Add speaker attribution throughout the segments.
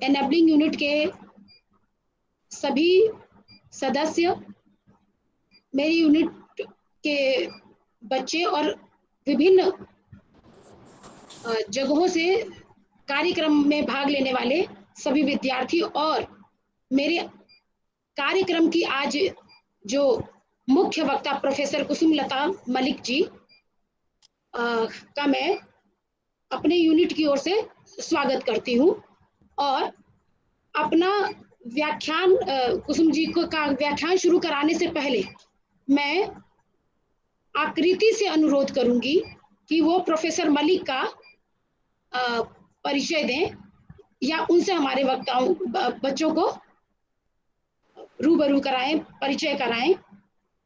Speaker 1: Enabling unit के सभी सदस्य, मेरी यूनिट के बच्चे और विभिन्न जगहों से कार्यक्रम में भाग लेने वाले सभी विद्यार्थी और मेरे कार्यक्रम की आज जो मुख्य वक्ता प्रोफेसर कुसुमलता मलिक जी का मैं अपने यूनिट की ओर से स्वागत करती हूँ। और अपना व्याख्यान कुसुम जी को का व्याख्यान शुरू कराने से पहले मैं आकृति से अनुरोध करूंगी कि वो प्रोफेसर मलिक का परिचय दें या उनसे हमारे वक्ताओं बच्चों को रूबरू कराएं, परिचय कराएं।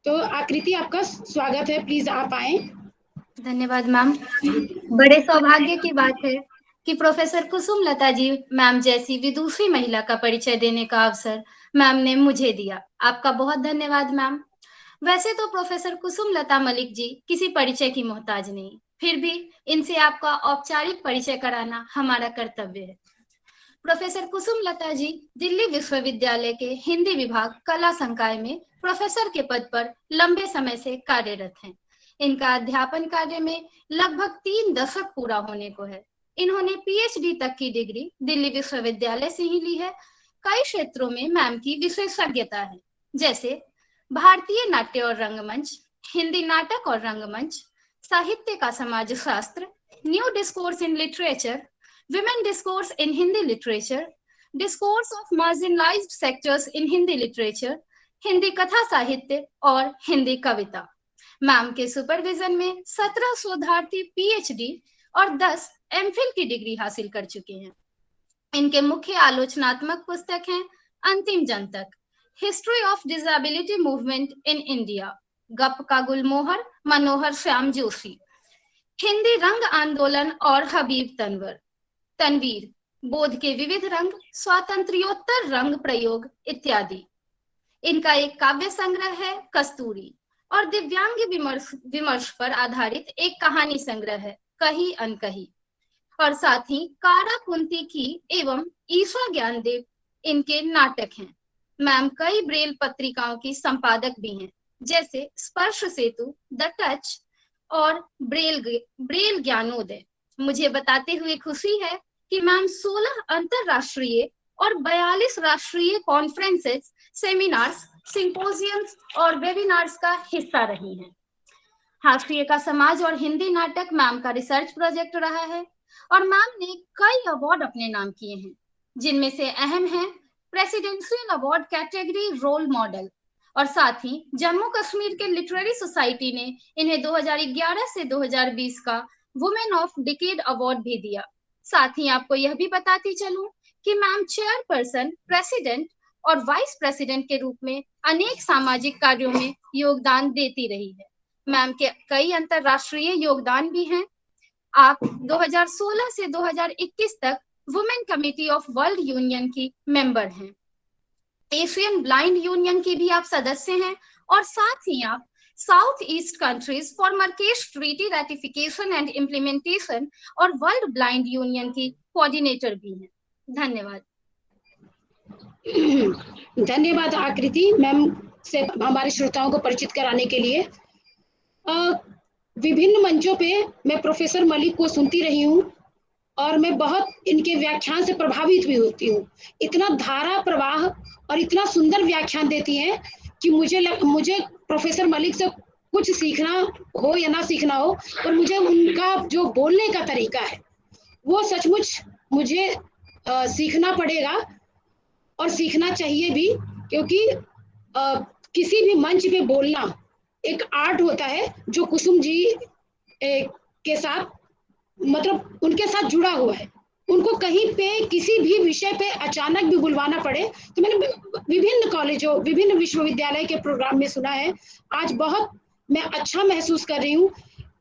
Speaker 1: तो आकृति, आपका स्वागत है, प्लीज आप आए।
Speaker 2: धन्यवाद मैम। बड़े सौभाग्य की बात है कि प्रोफेसर कुसुमलता जी मैम जैसी विदुषी महिला का परिचय देने का अवसर मैम ने मुझे दिया। आपका बहुत धन्यवाद मैम। वैसे तो प्रोफेसर कुसुमलता मलिक जी किसी परिचय की मोहताज नहीं, फिर भी इनसे आपका औपचारिक परिचय कराना हमारा कर्तव्य है। प्रोफेसर कुसुमलता जी दिल्ली विश्वविद्यालय के हिंदी विभाग कला संकाय में प्रोफेसर के पद पर लंबे समय से कार्यरत हैं। इनका अध्यापन कार्य में लगभग 3 दशक पूरा होने को है। इन्होंने पीएचडी तक की डिग्री दिल्ली विश्वविद्यालय से ही ली है। कई क्षेत्रों में मैम की विशेषज्ञता है, जैसे भारतीय नाट्य और रंगमंच, हिंदी नाटक और रंगमंच, साहित्य का समाज शास्त्र, new discourse in literature, women discourse in Hindi literature, discourse of marginalised sectors in Hindi literature, Hindi कथा साहित्य और हिंदी कविता। मैम के सुपरविजन में 17 शोधार्थी पीएचडी और 10 एमफिल की डिग्री हासिल कर चुके हैं। इनके मुख्य आलोचनात्मक पुस्तक हैं अंतिम जनतक, history of disability movement in India, Gap का गुलमोहर, मनोहर श्याम जोशी, हिंदी रंग आंदोलन और हबीब तनवीर, बोध के विविध रंग, स्वातंत्र्योत्तर रंग प्रयोग इत्यादि। इनका एक काव्य संग्रह है कस्तूरी और दिव्यांग विमर्श पर आधारित एक कहानी संग्रह है कही अनकही। और साथ ही कारा कुंती की एवं ईशा ज्ञानदेव इनके नाटक हैं। मैम कई ब्रेल पत्रिकाओं की संपादक भी हैं, जैसे स्पर्श सेतु, द टच और ब्रेल ज्ञानोदय। मुझे बताते हुए खुशी है कि मैम 16 अंतरराष्ट्रीय और 42 राष्ट्रीय कॉन्फ्रेंसेस, सेमिनार्स, सिंपोजियम्स और वेबिनार्स का हिस्सा रही हैं। हाशिए का समाज और हिंदी नाटक मैम का रिसर्च प्रोजेक्ट रहा है और मैम ने कई अवार्ड अपने नाम किए हैं, जिनमें से अहम है presidential award category role model. और साथ ही जम्मू कश्मीर के लिटरेरी सोसाइटी ने इन्हें 2011 से 2020 का वुमेन ऑफ डिकेड अवार्ड भी दिया। साथ ही आपको यह भी बताती चलूं कि मैम चेयरपर्सन, प्रेसिडेंट और वाइस प्रेसिडेंट के रूप में अनेक सामाजिक कार्यों में योगदान देती रही है। मैम के कई अंतरराष्ट्रीय योगदान भी हैं। आप 2016 से 2021 तक women committee of world union की मेंबर हैं। एशियन ब्लाइंड यूनियन की भी आप सदस्य हैं और साथ ही आप South East countries for Marrakesh treaty ratification and implementation और वर्ल्ड ब्लाइंड यूनियन की कोऑर्डिनेटर भी हैं। धन्यवाद।
Speaker 1: धन्यवाद आकृति मैम से हमारे श्रोताओं को परिचित कराने के लिए। विभिन्न मंचों पे मैं प्रोफेसर मलिक को सुनती रही हूँ और मैं बहुत इनके व्याख्यान से प्रभावित भी होती हूँ। इतना धारा प्रवाह और इतना सुंदर व्याख्यान देती हैं कि मुझे प्रोफेसर मलिक से कुछ सीखना हो या ना सीखना हो, और मुझे उनका जो बोलने का तरीका है वो सचमुच मुझे सीखना पड़ेगा और सीखना चाहिए भी, क्योंकि किसी भी मंच पे बोलना एक आर्ट होता है जो कुसुम जी के साथ मतलब उनके साथ जुड़ा हुआ है। उनको कहीं पे किसी भी विषय पे अचानक भी बुलवाना पड़े तो मैंने विभिन्न कॉलेजों, विभिन्न विश्वविद्यालय के प्रोग्राम में सुना है। आज बहुत मैं अच्छा महसूस कर रही हूँ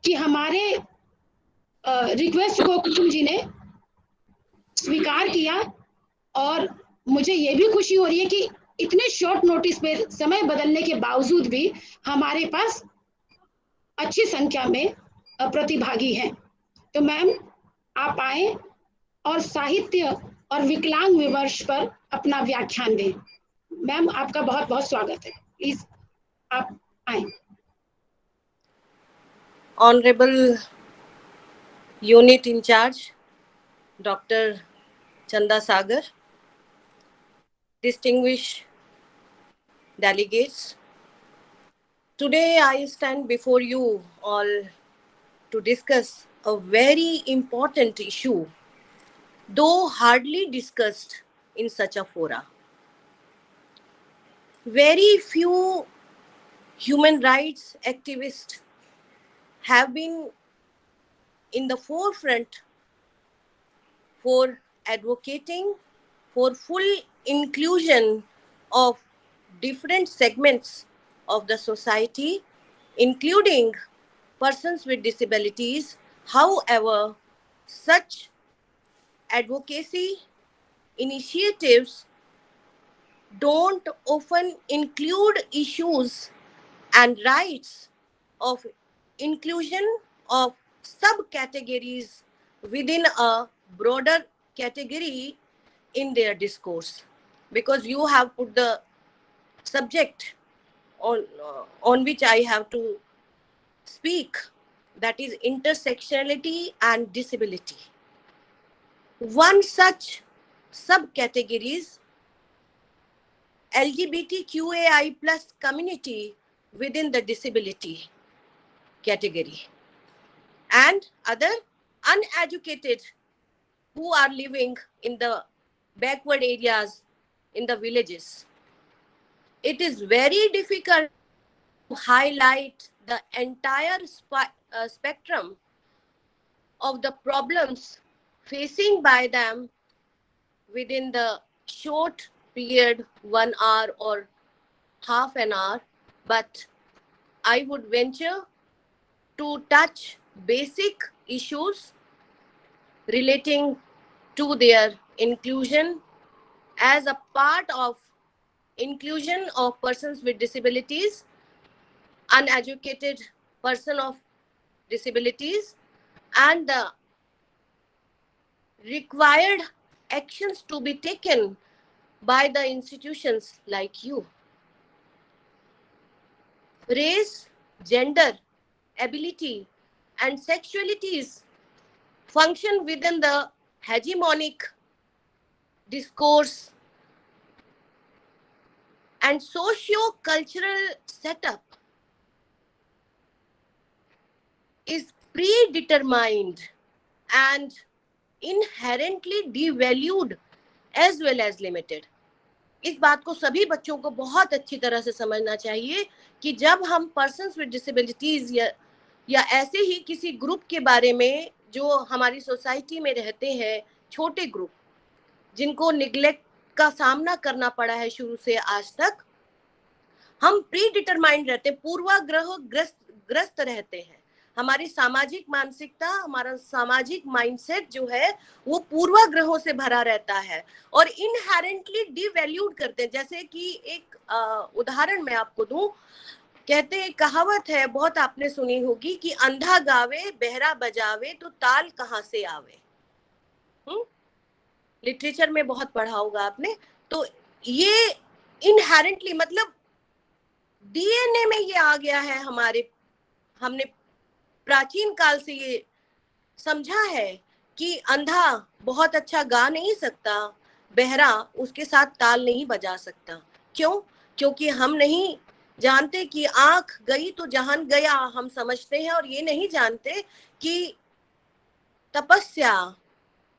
Speaker 1: कि हमारे रिक्वेस्ट को कुसुम जी ने स्वीकार किया और मुझे ये भी खुशी हो रही है कि इतने शॉर्ट नोटिस पे समय बदलने के बावजूद भी हमारे पास अच्छी संख्या में प्रतिभागी हैं। तो मैम आप आए और साहित्य और विकलांग विवश पर अपना व्याख्यान दें। मैम, आपका बहुत बहुत स्वागत है, प्लीज आप आए।
Speaker 3: Honorable Unit in Charge, Dr. Chanda Sagar, distinguished delegates, today I stand before you all to discuss a very important issue, though hardly discussed in such a fora. Very few human rights activists have been in the forefront for advocating for full inclusion of different segments of the society, including persons with disabilities. However, such advocacy initiatives don't often include issues and rights of inclusion of subcategories within a broader category in their discourse, because you have put the subject on which I have to speak, that is intersectionality and disability. One such subcategories, LGBTQAI plus community within the disability category, and other uneducated who are living in the backward areas in the villages. It is very difficult to highlight the entire spectrum of the problems facing by them within the short period, 1 hour or half an hour, but I would venture to touch basic issues relating to their inclusion as a part of inclusion of persons with disabilities, uneducated person of disabilities, and the required actions to be taken by the institutions like you. Race, gender, ability, and sexualities function within the hegemonic discourse and socio-cultural setup is predetermined and inherently devalued as well as limited. इस बात को सभी बच्चों को बहुत अच्छी तरह से समझना चाहिए कि जब हम पर्सन्स विद डिसेबिलिटीज या ऐसे ही किसी ग्रुप के बारे में जो हमारी सोसाइटी में रहते हैं, छोटे ग्रुप जिनको निग्लेक्ट का सामना करना पड़ा है शुरू से आज तक, हम प्री डिटरमाइंड रहते हैं, पूर्वाग्रह ग्रस्त रहते हैं। हमारी सामाजिक मानसिकता, हमारा सामाजिक माइंडसेट जो है वो पूर्वाग्रहों से भरा रहता है और इनहेरेंटली डिवैल्यूड करते हैं। जैसे कि एक उदाहरण मैं आपको दूं, कहते हैं, कहावत है, बहुत आपने सुनी होगी कि अंधा गावे बहरा बजावे तो ताल कहाँ से आवे। लिटरेचर में बहुत पढ़ा होगा आपने। तो ये इनहेरेंटली मतलब डीएनए में ये आ गया है हमारे, हमने प्राचीन काल से ये समझा है कि अंधा बहुत अच्छा गा नहीं सकता, बहरा उसके साथ ताल नहीं बजा सकता। क्यों? क्योंकि हम नहीं जानते कि आंख गई तो जहान गया, हम समझते हैं, और ये नहीं जानते कि तपस्या,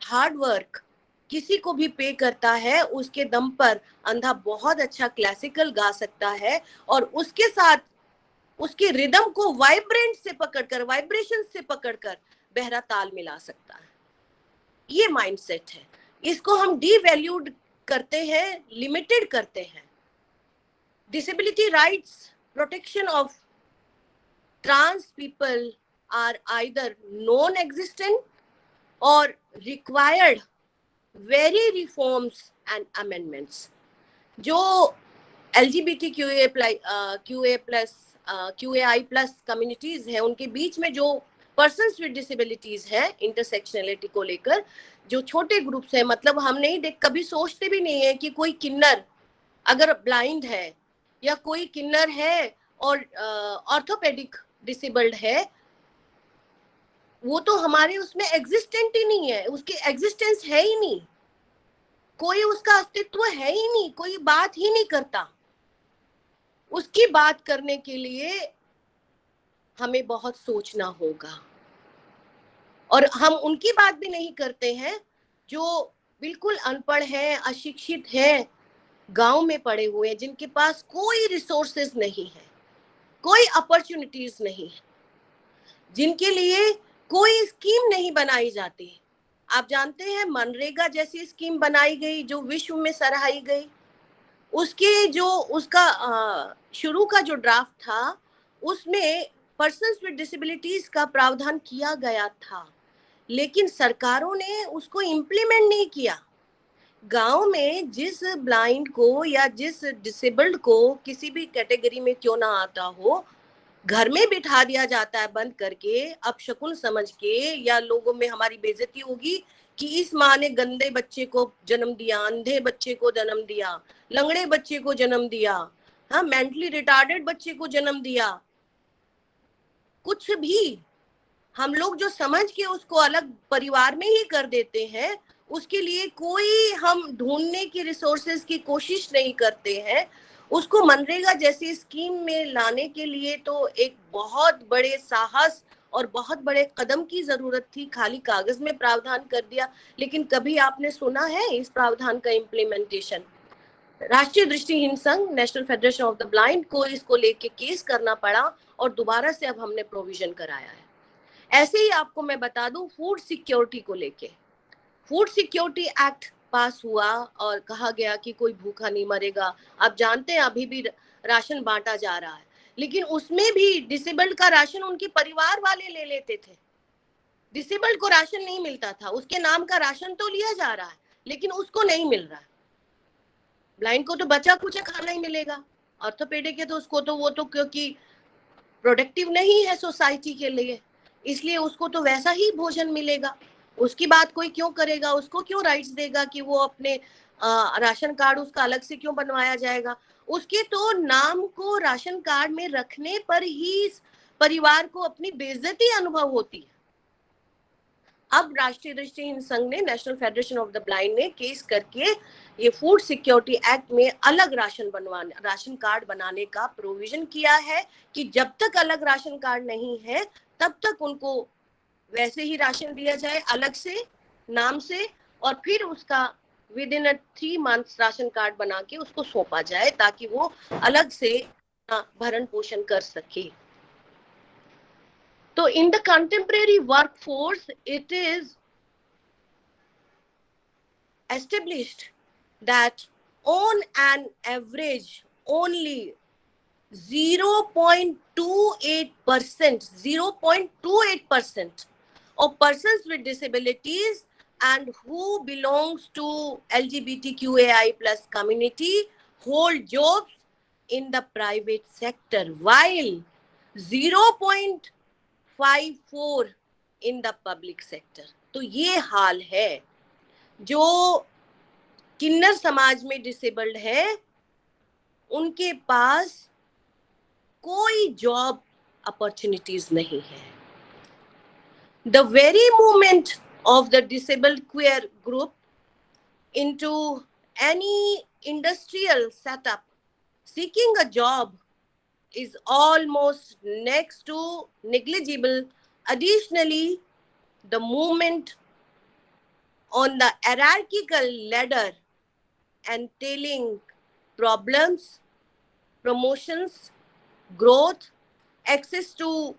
Speaker 3: हार्ड वर्क किसी को भी पे करता है, उसके दम पर अंधा बहुत अच्छा क्लासिकल गा सकता है और उसके साथ उसके रिदम को वाइब्रेंट से पकड़कर, वाइब्रेशन से पकड़कर बहरा ताल मिला सकता है। ये माइंडसेट है, इसको हम डीवैल्यूड करते हैं, लिमिटेड करते हैं। Disability rights, protection of trans people are either non existent और required very reforms and amendments. जो QAI प्लस कम्युनिटीज है, उनके बीच में जो पर्सन्स विद डिसेबिलिटीज है, इंटरसेक्शनलिटी को लेकर जो छोटे ग्रुप्स हैं, मतलब हम नहीं देख, कभी सोचते भी नहीं है कि कोई किन्नर अगर ब्लाइंड है या कोई किन्नर है और ऑर्थोपेडिक डिसेबल्ड है, वो तो हमारे उसमें एग्जिस्टेंट ही नहीं है, उसकी एग्जिस्टेंस है ही नहीं, कोई उसका अस्तित्व है ही नहीं, कोई बात ही नहीं करता। उसकी बात करने के लिए हमें बहुत सोचना होगा, और हम उनकी बात भी नहीं करते हैं जो बिल्कुल अनपढ़ हैं, अशिक्षित हैं, गांव में पड़े हुए हैं, जिनके पास कोई रिसोर्सेज नहीं है, कोई अपॉर्चुनिटीज नहीं है, जिनके लिए कोई स्कीम नहीं बनाई जाती। आप जानते हैं मनरेगा जैसी स्कीम बनाई गई जो विश्व में सराही गई, उसके जो उसका शुरू का जो ड्राफ्ट था उसमें पर्सन्स विद डिसेबिलिटीज का प्रावधान किया गया था, लेकिन सरकारों ने उसको इम्प्लीमेंट नहीं किया। गांव में जिस ब्लाइंड को या जिस डिसेबल्ड को किसी भी कैटेगरी में क्यों ना आता हो, घर में बिठा दिया जाता है बंद करके, अपशकुन समझ के, या लोगों में हमारी बेइज्जती होगी कि इस माँ ने गंदे बच्चे को जन्म दिया, अंधे बच्चे को जन्म दिया, लंगड़े बच्चे को जन्म दिया, हाँ, मेंटली रिटार्डेड बच्चे को जन्म दिया। कुछ भी हम लोग जो समझ के उसको अलग परिवार में ही कर देते हैं, उसके लिए कोई हम ढूंढने की रिसोर्सेज की कोशिश नहीं करते हैं। उसको मनरेगा जैसी स्कीम में लाने के लिए तो एक बहुत बड़े साहस और बहुत बड़े कदम की जरूरत थी। खाली कागज में प्रावधान कर दिया, लेकिन कभी आपने सुना है इस प्रावधान का इम्प्लीमेंटेशन? राष्ट्रीय दृष्टिहीन संघ, national federation of the blind को इसको लेके केस करना पड़ा और दोबारा से अब हमने प्रोविजन कराया है। ऐसे ही आपको मैं बता दूं, फूड सिक्योरिटी को लेके फूड सिक्योरिटी एक्ट पास हुआ और कहा गया कि कोई भूखा नहीं मरेगा। आप जानते हैं अभी भी राशन बांटा जा रहा है, लेकिन उसमें भी डिसेबल्ड का राशन उनके परिवार वाले ले लेते थे। डिसेबल्ड को राशन नहीं मिलता था, उसके नाम का राशन तो लिया जा रहा है लेकिन उसको नहीं मिल रहा है। ब्लाइंड को तो बचा कुचा खाना ही मिलेगा, ऑर्थोपेडिक है तो उसको तो वो तो क्योंकि प्रोडक्टिव नहीं है सोसाइटी के लिए, इसलिए उसको तो वैसा ही भोजन मिलेगा। उसकी बात कोई क्यों करेगा, उसको क्यों राइट्स देगा कि वो अपने राशन कार्ड उसका अलग से क्यों बनवाया जाएगा? उसके तो नाम को राशन कार्ड में रखने पर ही परिवार को अपनी बेइज्जती अनुभव होती है। अब राष्ट्रीय दृष्टिहीन संघ ने, national federation of the blind ने केस करके ये फूड सिक्योरिटी एक्ट में अलग राशन कार्ड बनाने का प्रोविजन किया है कि जब तक अलग राशन कार्ड नहीं है तब तक उनको वैसे ही राशन दिया जाए अलग से नाम से, और फिर उसका with in 3 months ration card बना के उसको सौंपा जाए ताकि वो अलग से भरण पोषण कर सके। So in the contemporary workforce, it is established that on an average only 0.28% of persons with disabilities and who belongs to LGBTQAI plus community hold jobs in the private sector, while 0.54 in the public sector. तो ये हाल है। जो किन्नर समाज में disabled है उनके पास कोई job opportunities नहीं है। The very movement of the disabled queer group into any industrial setup seeking a job is almost next to negligible. Additionally, the movement on the hierarchical ladder entailing problems, promotions, growth, access to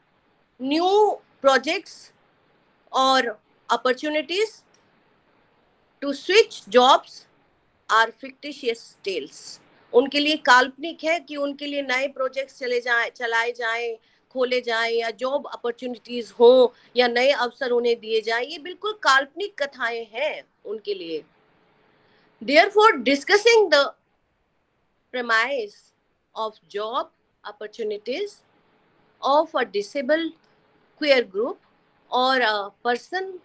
Speaker 3: new projects or opportunities to switch jobs are fictitious tales. उनके लिए काल्पनिक है कि उनके लिए नए projects चलाए जाएं, खोले जाएं, या जॉब अपॉर्चुनिटीज हो या नए अवसर उन्हें दिए जाएं। ये बिल्कुल काल्पनिक कथाएं हैं उनके लिए। Therefore, discussing the premise of job opportunities of a disabled queer group or a person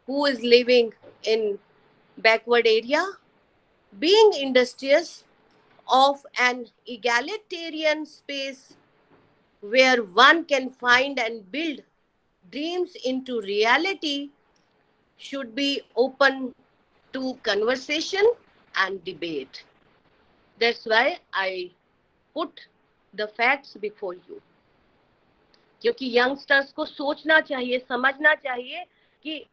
Speaker 3: who is living in backward area, being industrious of an egalitarian space where one can find and build dreams into reality should be open to conversation and debate. That's why I put the facts before you. क्योंकि youngsters को सोचना चाहिए, समझना चाहिए कि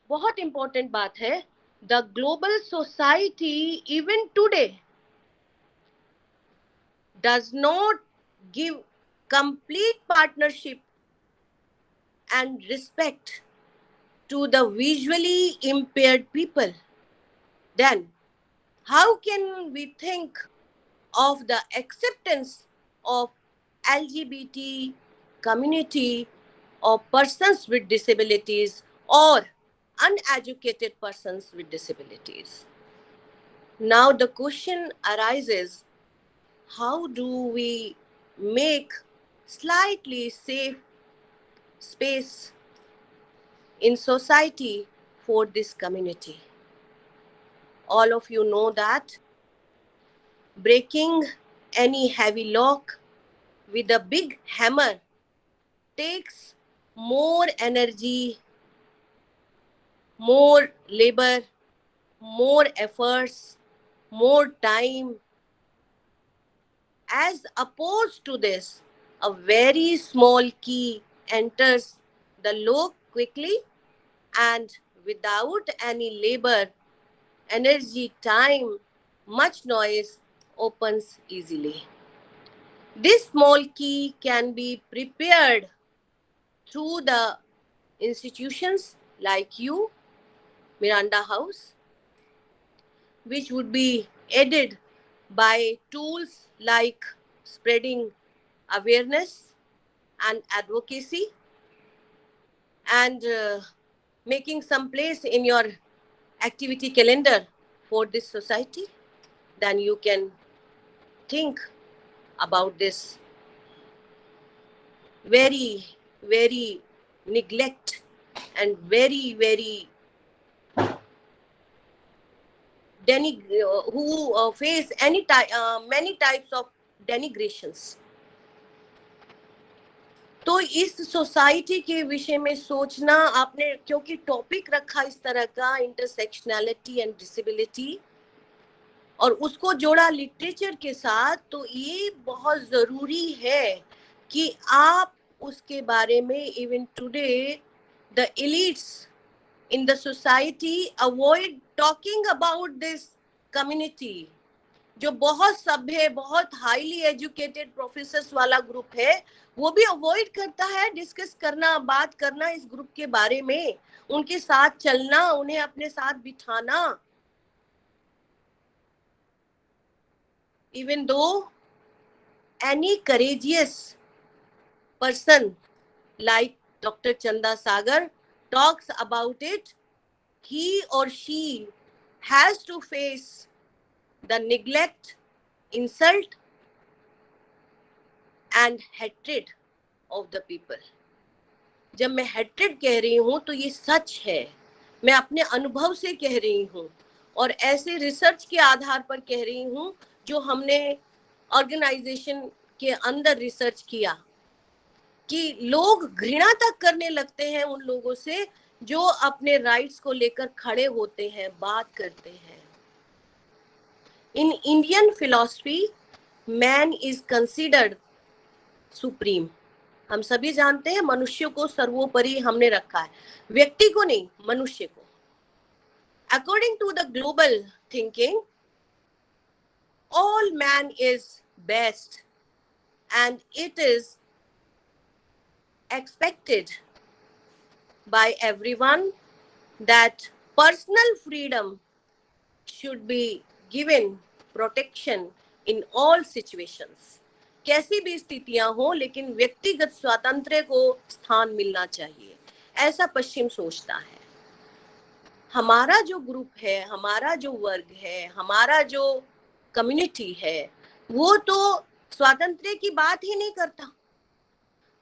Speaker 3: बहुत important बात है, the global society even today does not give complete partnership and respect to the visually impaired people. Then how can we think of the acceptance of LGBT community or persons with disabilities or uneducated persons with disabilities? Now the question arises, how do we make slightly safe space in society for this community? All of you know that breaking any heavy lock with a big hammer takes more energy, more labor, more efforts, more time. As opposed to this, a very small key enters the lock quickly and without any labor, energy, time, much noise, opens easily. This small key can be prepared through the institutions like you, Miranda House, which would be aided by tools like spreading awareness and advocacy and making some place in your activity calendar for this society. Then you can think about this very, very neglect and very, very who face many types of denigrations. तो इस society के विषय में सोचना आपने, क्योंकि topic रखा इस तरह का इंटरसेक्शनैलिटी एंड डिसेबिलिटी और उसको जोड़ा लिटरेचर के साथ, तो ये बहुत जरूरी है कि आप उसके बारे में even today the elites in the society avoid talking about this community. जो बहुत सभ्य, बहुत हाईली एजुकेटेड प्रोफेसर्स वाला ग्रुप है, वो भी अवॉइड करता है डिस्कस करना, बात करना इस ग्रुप के बारे में, उनके साथ चलना, उन्हें अपने साथ बिठाना. Even though any courageous person like Dr. Chanda Sagar talks about it, he or she has to face the neglect, insult and hatred of the people. जब मैं hatred कह रही हूँ तो ये सच है, मैं अपने अनुभव से कह रही हूँ और ऐसे रिसर्च के आधार पर कह रही हूँ जो हमने ऑर्गेनाइजेशन के अंदर रिसर्च किया, कि लोग घृणा तक करने लगते हैं उन लोगों से जो अपने राइट्स को लेकर खड़े होते हैं, बात करते हैं. In Indian philosophy man is considered supreme. हम सभी जानते हैं मनुष्य को सर्वोपरि हमने रखा है, व्यक्ति को नहीं, मनुष्य को. According to the global thinking, all man is best and it is expected by everyone that personal freedom should be given protection in all situations. कैसी भी स्थितियां हो, लेकिन व्यक्तिगत स्वातंत्र्य को स्थान मिलना चाहिए, ऐसा पश्चिम सोचता है. हमारा जो ग्रुप है, हमारा जो वर्ग है, हमारा जो कम्युनिटी है, वो तो स्वातंत्र्य की बात ही नहीं करता.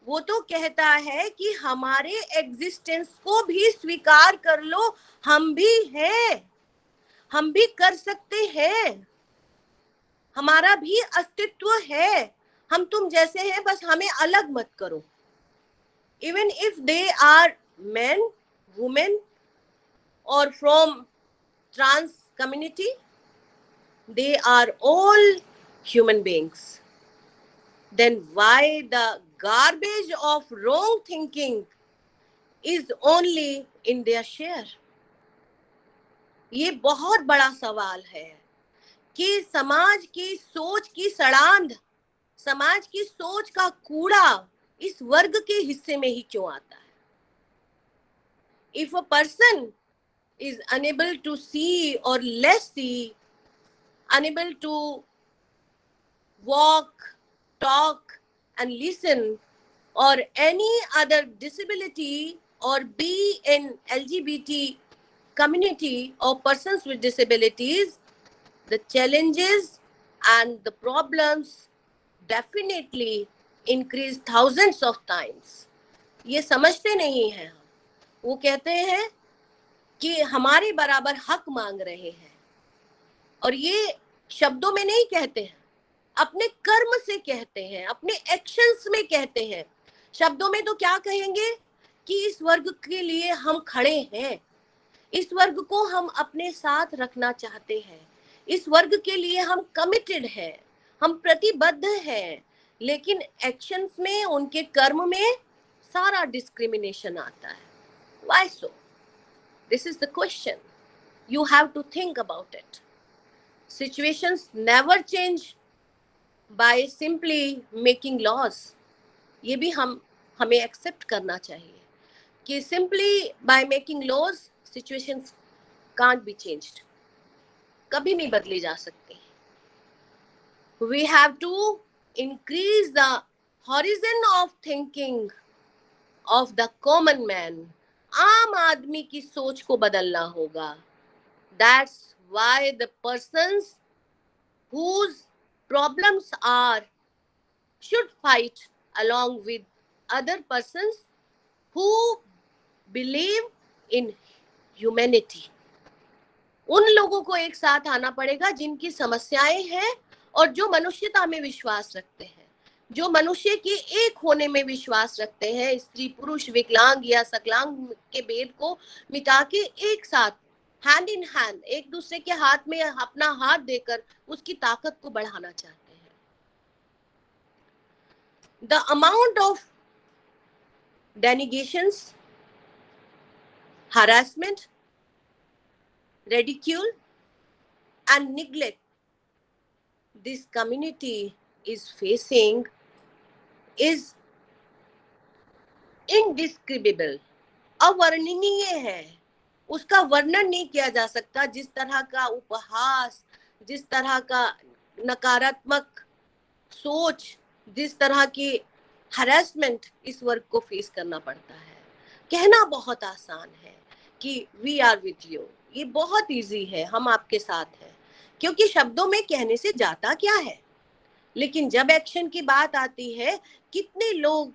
Speaker 3: वो तो कहता है कि हमारे एग्जिस्टेंस को भी स्वीकार कर लो, हम भी हैं, हम भी कर सकते हैं, हमारा भी अस्तित्व है, हम तुम जैसे हैं, बस हमें अलग मत करो. Even if they are men, women, or from trans community, they are all human beings. Then why the garbage of wrong thinking is only in their share? ये बहुत बड़ा सवाल है कि समाज की सोच की सड़ांध, समाज की सोच का कूड़ा इस वर्ग के हिस्से में ही क्यों आता है? If a person is unable to see or less see, unable to walk, talk and listen, or any other disability, or be in LGBT community or persons with disabilities, the challenges and the problems definitely increase thousands of times. ये समझते नहीं हैं. वो कहते हैं कि हमारे बराबर हक मांग रहे हैं, और ये शब्दों में नहीं कहते हैं, अपने कर्म से कहते हैं, अपने एक्शंस में कहते हैं. शब्दों में तो क्या कहेंगे कि इस वर्ग के लिए हम खड़े हैं, इस वर्ग को हम अपने साथ रखना चाहते हैं, इस वर्ग के लिए हम कमिटेड हैं, हम प्रतिबद्ध हैं. लेकिन एक्शंस में, उनके कर्म में सारा डिस्क्रिमिनेशन आता है. Why so? This is the question. You have to think about it. Situations never change by simply making laws. ये भी हमें एक्सेप्ट करना चाहिए कि simply by making laws situations can't be changed. कभी नहीं बदली जा सकती. We have to increase the horizon of thinking of the common man. आम आदमी की सोच को बदलना होगा. That's why the persons whose problems are should fight along with other persons who believe in humanity. उन लोगों को एक साथ आना पड़ेगा जिनकी समस्याएं हैं और जो मनुष्यता में विश्वास रखते हैं, जो मनुष्य के एक होने में विश्वास रखते हैं, स्त्री पुरुष विकलांग या सकलांग के भेद को मिटा के एक साथ हैंड इन हैंड एक दूसरे के हाथ में अपना हाथ देकर उसकी ताकत को बढ़ाना चाहते हैं. The amount of denegations, harassment, ridicule and neglect this community is facing is indescribable. अवर्णनीय है, उसका वर्णन नहीं किया जा सकता. जिस तरह का उपहास, जिस तरह का नकारात्मक सोच, जिस तरह की हरासमेंट इस वर्ग को फेस करना पड़ता है. कहना बहुत आसान है कि वी आर विथ यू, ये बहुत इजी है, हम आपके साथ हैं, क्योंकि शब्दों में कहने से जाता क्या है. लेकिन जब एक्शन की बात आती है, कितने लोग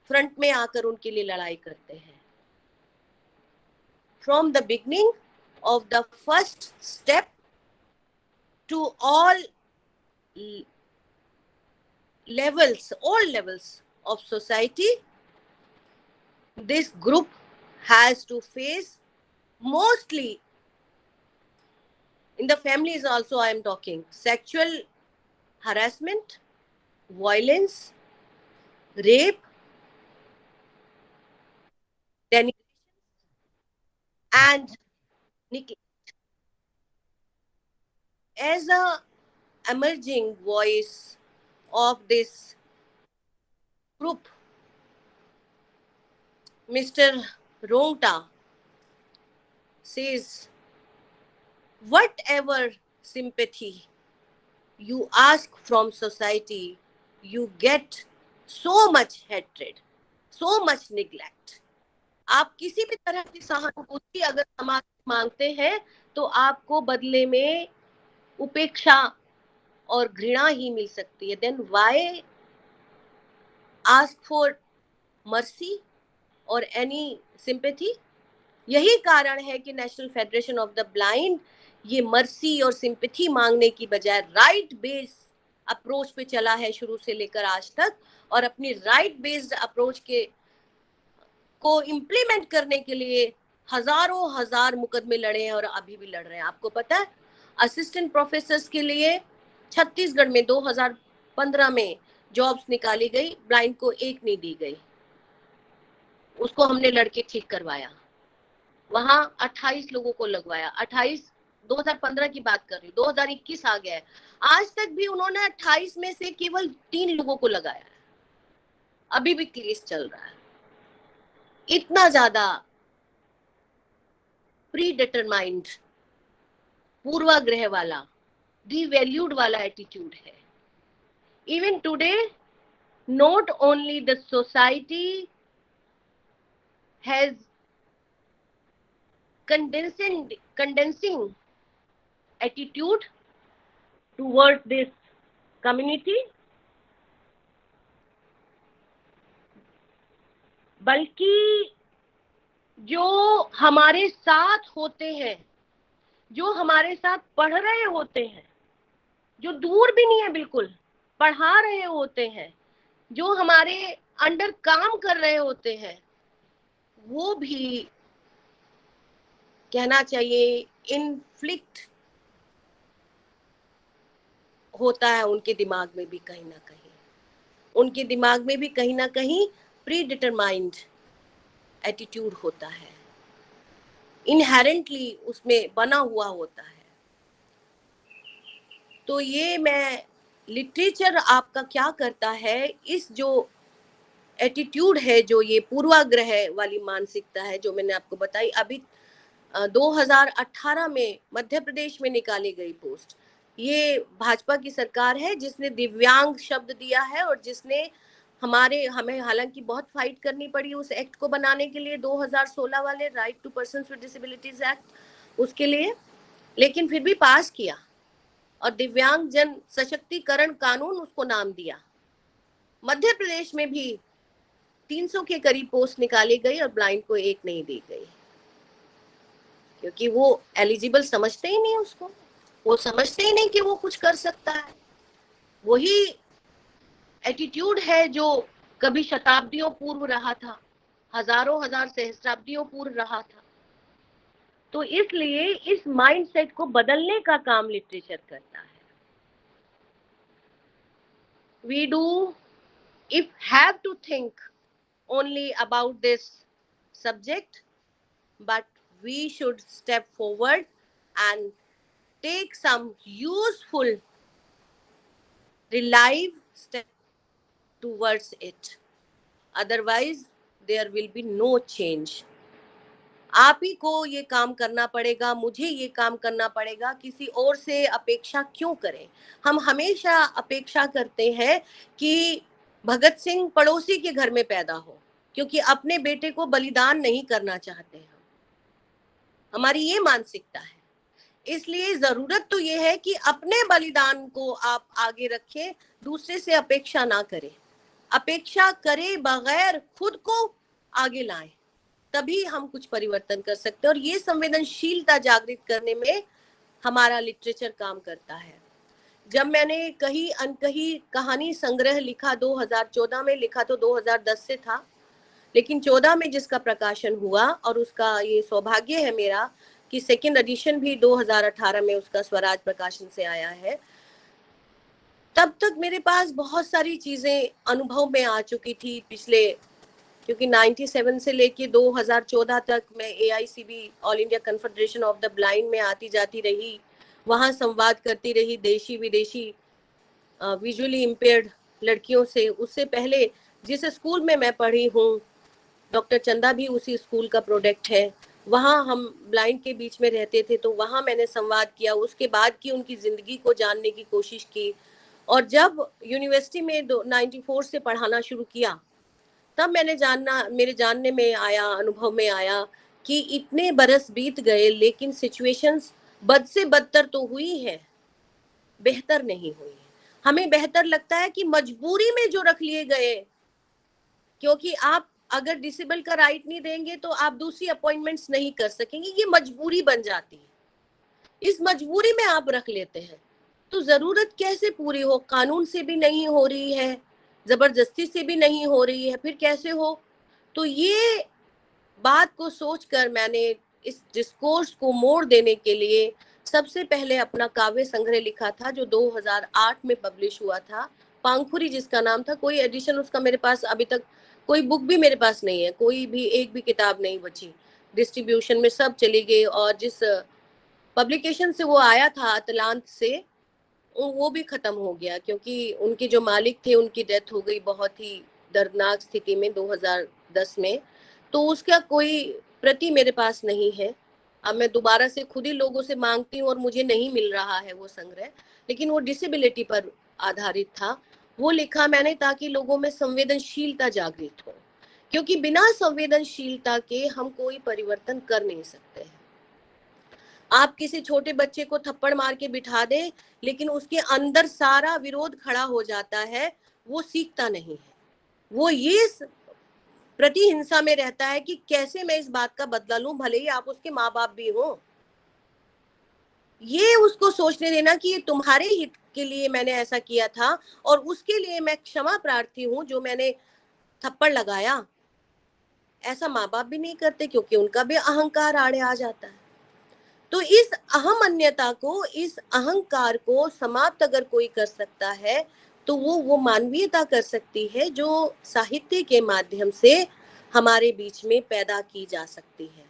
Speaker 3: फ्रंट में आकर उनके लिए लड़ाई करते हैं. From the beginning of the first step to all levels of society, this group has to face, mostly in the families also I am talking, sexual harassment, violence, rape, denigration and neglect. As a emerging voice of this group, Mr. Rongta says, whatever sympathy you ask from society, you get so much hatred, so much neglect. आप किसी भी तरह की सहानुभूति अगर समाज से मांगते हैं तो आपको बदले में उपेक्षा और घृणा ही मिल सकती है. Then why ask for mercy or any sympathy. यही कारण है कि national federation of the blind ये मर्सी और सिंपैथी मांगने की बजाय राइट बेस्ड अप्रोच पे चला है शुरू से लेकर आज तक, और अपनी राइट बेस्ड अप्रोच को इम्प्लीमेंट करने के लिए हजारों हजार मुकदमे लड़े हैं और अभी भी लड़ रहे हैं। आपको पता है असिस्टेंट प्रोफेसर्स के लिए छत्तीसगढ़ में 2015 में जॉब्स निकाली गई, ब्लाइंड को एक नहीं दी गई, उसको हमने लड़के ठीक करवाया, वहां 28 लोगों को लगवाया। 28 2015 की बात कर रही हूँ, 2021 आ गया है, आज तक भी उन्होंने 28 में से केवल 3 लोगों को लगाया है, अभी भी केस चल रहा है। इतना ज्यादा प्री डिटरमाइंड, पूर्वाग्रह वाला, डिवैल्यूड वाला एटीट्यूड है। Even today not only the society has condensing attitude towards this community, बल्कि जो हमारे साथ होते हैं, जो हमारे साथ पढ़ रहे होते हैं, जो दूर भी नहीं है बिल्कुल, पढ़ा रहे होते हैं, जो हमारे अंडर काम कर रहे होते हैं, वो भी कहना चाहिए इन्फ्लिक्ट होता है उनके दिमाग में भी कहीं ना कहीं, उनके दिमाग में भी कहीं ना कहीं प्री डिटरमाइंड एटीट्यूड होता है, इनहेरेंटली उसमें बना हुआ होता है। तो ये मैं लिटरेचर आपका क्या करता है, इस जो एटीट्यूड है, जो ये पूर्वाग्रह वाली मानसिकता है जो मैंने आपको बताई, अभी 2018 में मध्य प्रदेश में निकाली गई पोस्ट, ये भाजपा की सरकार है जिसने दिव्यांग शब्द दिया है और जिसने हमें हालांकि बहुत फाइट करनी पड़ी उस एक्ट को बनाने के लिए, 2016 वाले right to persons with disabilities act, उसके लिए, लेकिन फिर भी पास किया और दिव्यांग जन सशक्तिकरण कानून उसको नाम दिया। मध्य प्रदेश में भी 300 के करीब पोस्ट निकाली गई और ब्लाइंड को एक नहीं दी गई, क्योंकि वो एलिजिबल समझते ही नहीं उसको, वो समझते ही नहीं कि वो कुछ कर सकता है। वही एटीट्यूड है जो कभी शताब्दियों पूर्व रहा था, हजार सहस्राब्दियों पूर्व रहा था। तो इसलिए इस माइंडसेट को बदलने का काम लिटरेचर करता है। We do, if have to think only about this subject, but we should step forward and take some useful, relive step towards it. Otherwise, there will be no change. आप ही को ये काम करना पड़ेगा, मुझे ये काम करना पड़ेगा, किसी और से अपेक्षा क्यों करें। हम हमेशा अपेक्षा करते हैं कि भगत सिंह पड़ोसी के घर में पैदा हो, क्योंकि अपने बेटे को बलिदान नहीं करना चाहते हैं। हमारी ये मानसिकता है। इसलिए जरूरत तो ये है कि अपने बलिदान को आप आगे रखें, दूसरे से अपेक्षा ना करें। अपेक्षा करे बगैर खुद को आगे लाएं, तभी हम कुछ परिवर्तन कर सकते हैं। और ये संवेदनशीलता जागृत करने में हमारा लिटरेचर काम करता है। जब मैंने कही अनकही कहानी संग्रह लिखा, 2014 में लिखा तो 2010 से था, लेकिन 14 में जिसका प्रकाशन हुआ, और उसका ये सौभाग्य है मेरा कि सेकेंड एडिशन भी 2018 में उसका स्वराज प्रकाशन से आया है। तब तक मेरे पास बहुत सारी चीजें अनुभव में आ चुकी थी पिछले, क्योंकि 97 से लेके 2014 तक मैं AICB all India confederation of the blind में आती जाती रही, वहाँ संवाद करती रही देशी विदेशी विजुअली इम्पेयर्ड लड़कियों से। उससे पहले जिस स्कूल में मैं पढ़ी हूँ, डॉक्टर चंदा भी उसी स्कूल का प्रोडक्ट है, वहाँ हम ब्लाइंड के बीच में रहते थे, तो वहाँ मैंने संवाद किया। उसके बाद की उनकी ज़िंदगी को जानने की कोशिश की, और जब यूनिवर्सिटी में 94 से पढ़ाना शुरू किया, तब मैंने मेरे जानने में आया, अनुभव में आया कि इतने बरस बीत गए, लेकिन सिचुएशंस बद से बदतर तो हुई है, बेहतर नहीं हुई है। हमें बेहतर लगता है कि मजबूरी में जो रख लिए गए क्योंकि आप अगर डिसेबल का राइट नहीं देंगे तो आप दूसरी अपॉइंटमेंट्स नहीं कर सकेंगे, ये मजबूरी बन जाती है। इस मजबूरी में आप रख लेते हैं, तो जरूरत कैसे पूरी हो? कानून से भी नहीं हो रही है, जबरदस्ती से भी नहीं हो रही है, फिर कैसे हो? तो ये बात को सोचकर मैंने इस डिस्कोर्स को मोड़ देने के लिए सबसे पहले अपना काव्य संग्रह लिखा था, जो 2008 में पब्लिश हुआ था, पांखुरी जिसका नाम था। कोई एडिशन उसका मेरे पास अभी तक, कोई बुक भी मेरे पास नहीं है, कोई भी एक भी किताब नहीं बची, डिस्ट्रीब्यूशन में सब चली गई। और जिस पब्लिकेशन से वो आया था अतलांत से, वो भी खत्म हो गया, क्योंकि उनके जो मालिक थे उनकी डेथ हो गई बहुत ही दर्दनाक स्थिति में 2010 में। तो उसका कोई प्रति मेरे पास नहीं है। अब मैं दोबारा से खुद ही लोगों से मांगती हूँ और मुझे नहीं मिल रहा है वो संग्रह, लेकिन वो डिसेबिलिटी पर आधारित था। वो लिखा मैंने ताकि लोगों में संवेदनशीलता जागृत हो, क्योंकि बिना संवेदनशीलता के हम कोई परिवर्तन कर नहीं सकते हैं। आप किसी छोटे बच्चे को थप्पड़ मार के बिठा दे, लेकिन उसके अंदर सारा विरोध खड़ा हो जाता है, वो सीखता नहीं है। वो ये प्रतिहिंसा में रहता है कि कैसे मैं इस बात का बदला लूं, भले ही आप उसके माँ बाप भी हो। ये उसको सोचने देना कि ये तुम्हारे हित के लिए मैंने ऐसा किया था और उसके लिए मैं क्षमा प्रार्थी हूँ जो मैंने थप्पड़ लगाया। ऐसा माँ बाप भी नहीं करते, क्योंकि उनका भी अहंकार आड़े आ जाता है। तो इस अहमन्यता को, इस अहंकार को समाप्त अगर कोई कर सकता है, तो वो मानवीयता कर सकती है जो साहित्य के माध्यम से हमारे बीच में पैदा की जा सकती है।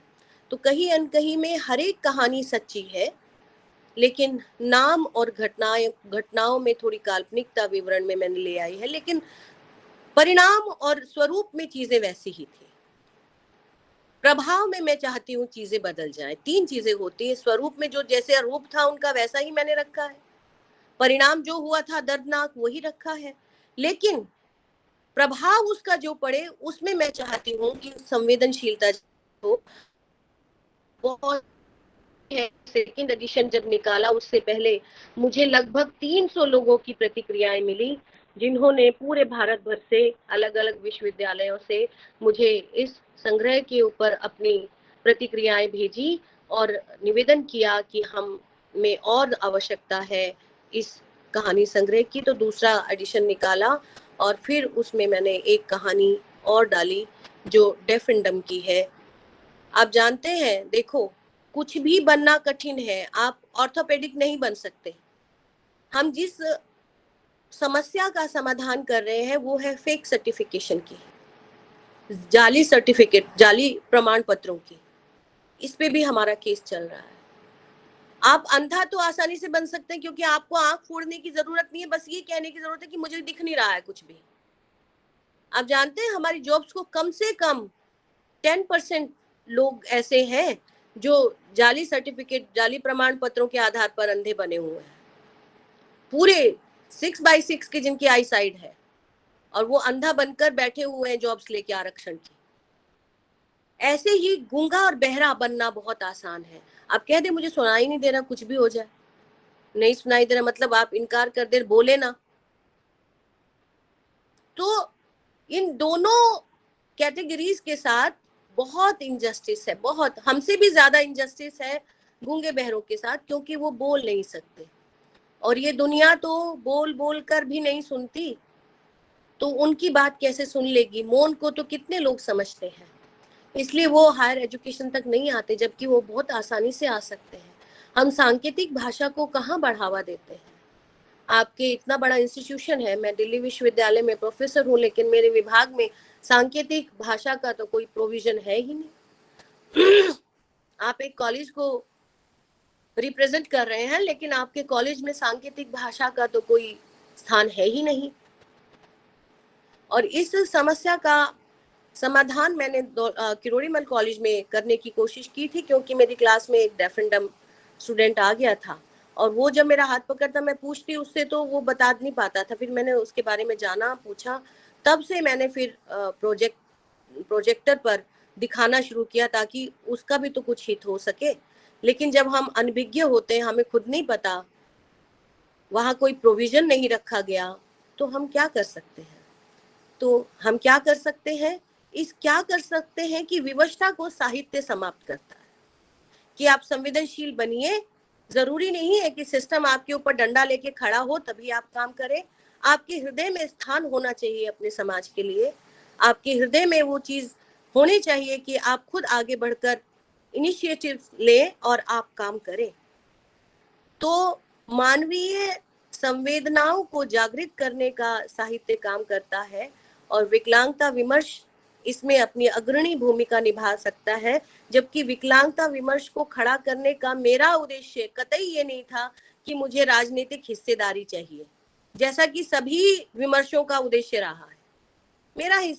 Speaker 3: तो कहीं अनकहीं में हर एक कहानी सच्ची है, लेकिन नाम और घटनाओं में थोड़ी काल्पनिकता विवरण में मैंने ले आई है, लेकिन परिणाम और स्वरूप में चीजें वैसी ही थी। प्रभाव में मैं चाहती हूँ चीजें बदल जाएं। 3 चीजें होती है, स्वरूप में जो जैसे रूप था उनका वैसा ही मैंने रखा है, परिणाम जो हुआ था दर्दनाक वही रखा है, लेकिन प्रभाव उसका जो पड़े उसमें मैं चाहती हूँ कि संवेदनशीलता हो। बहुत सेकंड एडिशन जब निकाला उससे पहले मुझे लगभग 300 लोगों की प्रतिक्रियाएं मिली, जिन्होंने पूरे भारत भर से अलग अलग विश्वविद्यालयों से मुझे इस संग्रह के ऊपर अपनी प्रतिक्रियाएं भेजी और निवेदन किया कि हम में और आवश्यकता है इस कहानी संग्रह की। तो दूसरा एडिशन निकाला और फिर उसमें मैंने एक कहानी और डाली जो डेफ एंड डम की है। आप जानते हैं, देखो कुछ भी बनना कठिन है, आप ऑर्थोपेडिक नहीं बन सकते। हम जिस समस्या का समाधान कर रहे हैं वो है फेक सर्टिफिकेशन की, जाली सर्टिफिकेट, जाली प्रमाण पत्रों की। इस पे भी हमारा केस चल रहा है। आप अंधा तो आसानी से बन सकते हैं, क्योंकि आपको आंख फोड़ने की जरूरत नहीं है, बस ये कहने की जरूरत है कि मुझे दिख नहीं रहा है कुछ भी। आप जानते हैं हमारी जॉब्स को कम से कम 10% लोग ऐसे हैं जो जाली सर्टिफिकेट, जाली प्रमाण पत्रों के आधार पर अंधे बने हुए हैं। पूरे 6x6 के जिनकी आई साइड है और वो अंधा बनकर बैठे हुए हैं जॉब्स लेके आरक्षण की। ऐसे ही गूंगा और बहरा बनना बहुत आसान है। आप कह दे मुझे सुनाई नहीं दे रहा, कुछ भी हो जाए, नहीं सुनाई दे रहा मतलब आप इनकार कर दे, बोले ना। तो इन दोनों कैटेगरीज के साथ बहुत इनजस्टिस है, बहुत हमसे भी ज्यादा इनजस्टिस है गूंगे बहरों के साथ, क्योंकि वो बोल नहीं सकते और ये दुनिया तो बोल बोल कर भी नहीं सुनती, तो उनकी बात कैसे सुन लेगी। मौन को तो कितने लोग समझते हैं, इसलिए वो हायर एजुकेशन तक नहीं आते, जबकि वो बहुत आसानी से आ सकते हैं। हम सांकेतिक भाषा को कहाँ बढ़ावा देते हैं। आपके इतना बड़ा इंस्टीट्यूशन है, मैं दिल्ली विश्वविद्यालय में प्रोफेसर हूँ, लेकिन मेरे विभाग में सांकेतिक भाषा का तो कोई प्रोविजन है ही नहीं। आप एक कॉलेज को रिप्रेजेंट कर रहे हैं, लेकिन आपके कॉलेज में सांकेतिक भाषा का तो कोई स्थान है ही नहीं। और इस समस्या का समाधान मैंने किरोड़ीमल कॉलेज में करने की कोशिश की थी, क्योंकि मेरी क्लास में एक डेफ एंड डम स्टूडेंट आ गया था और वो जब मेरा हाथ पकड़ता, मैं पूछती उससे तो वो बता नहीं पाता था। फिर मैंने उसके बारे में जाना, पूछा, तब से मैंने फिर प्रोजेक्टर पर दिखाना शुरू किया ताकि उसका भी तो कुछ हित हो सके। लेकिन जब हम अनभिज्ञ होते हैं, हमें खुद नहीं पता, वहां कोई प्रोविजन नहीं रखा गया, तो हम क्या कर सकते हैं। तो हम क्या कर सकते हैं, क्या कर सकते हैं कि विवशता को साहित्य समाप्त करता है। कि आप संवेदनशील बनिए, जरूरी नहीं है कि सिस्टम आपके ऊपर डंडा लेके खड़ा हो तभी आप काम करें। आपके हृदय में स्थान होना चाहिए अपने समाज के लिए, आपके हृदय में वो चीज होनी चाहिए कि आप खुद आगे बढ़कर इनिशिएटिव लें और आप काम करें। तो मानवीय संवेदनाओं को जागृत करने का साहित्य काम करता है और विकलांगता विमर्श इसमें अपनी अग्रणी भूमिका निभा सकता है। जबकि विकलांगता विमर्श को खड़ा करने का मेरा उद्देश्य कतई ये नहीं था कि मुझे राजनीतिक हिस्सेदारी चाहिए, जैसा कि सभी विमर्शों का उद्देश्य रहा है।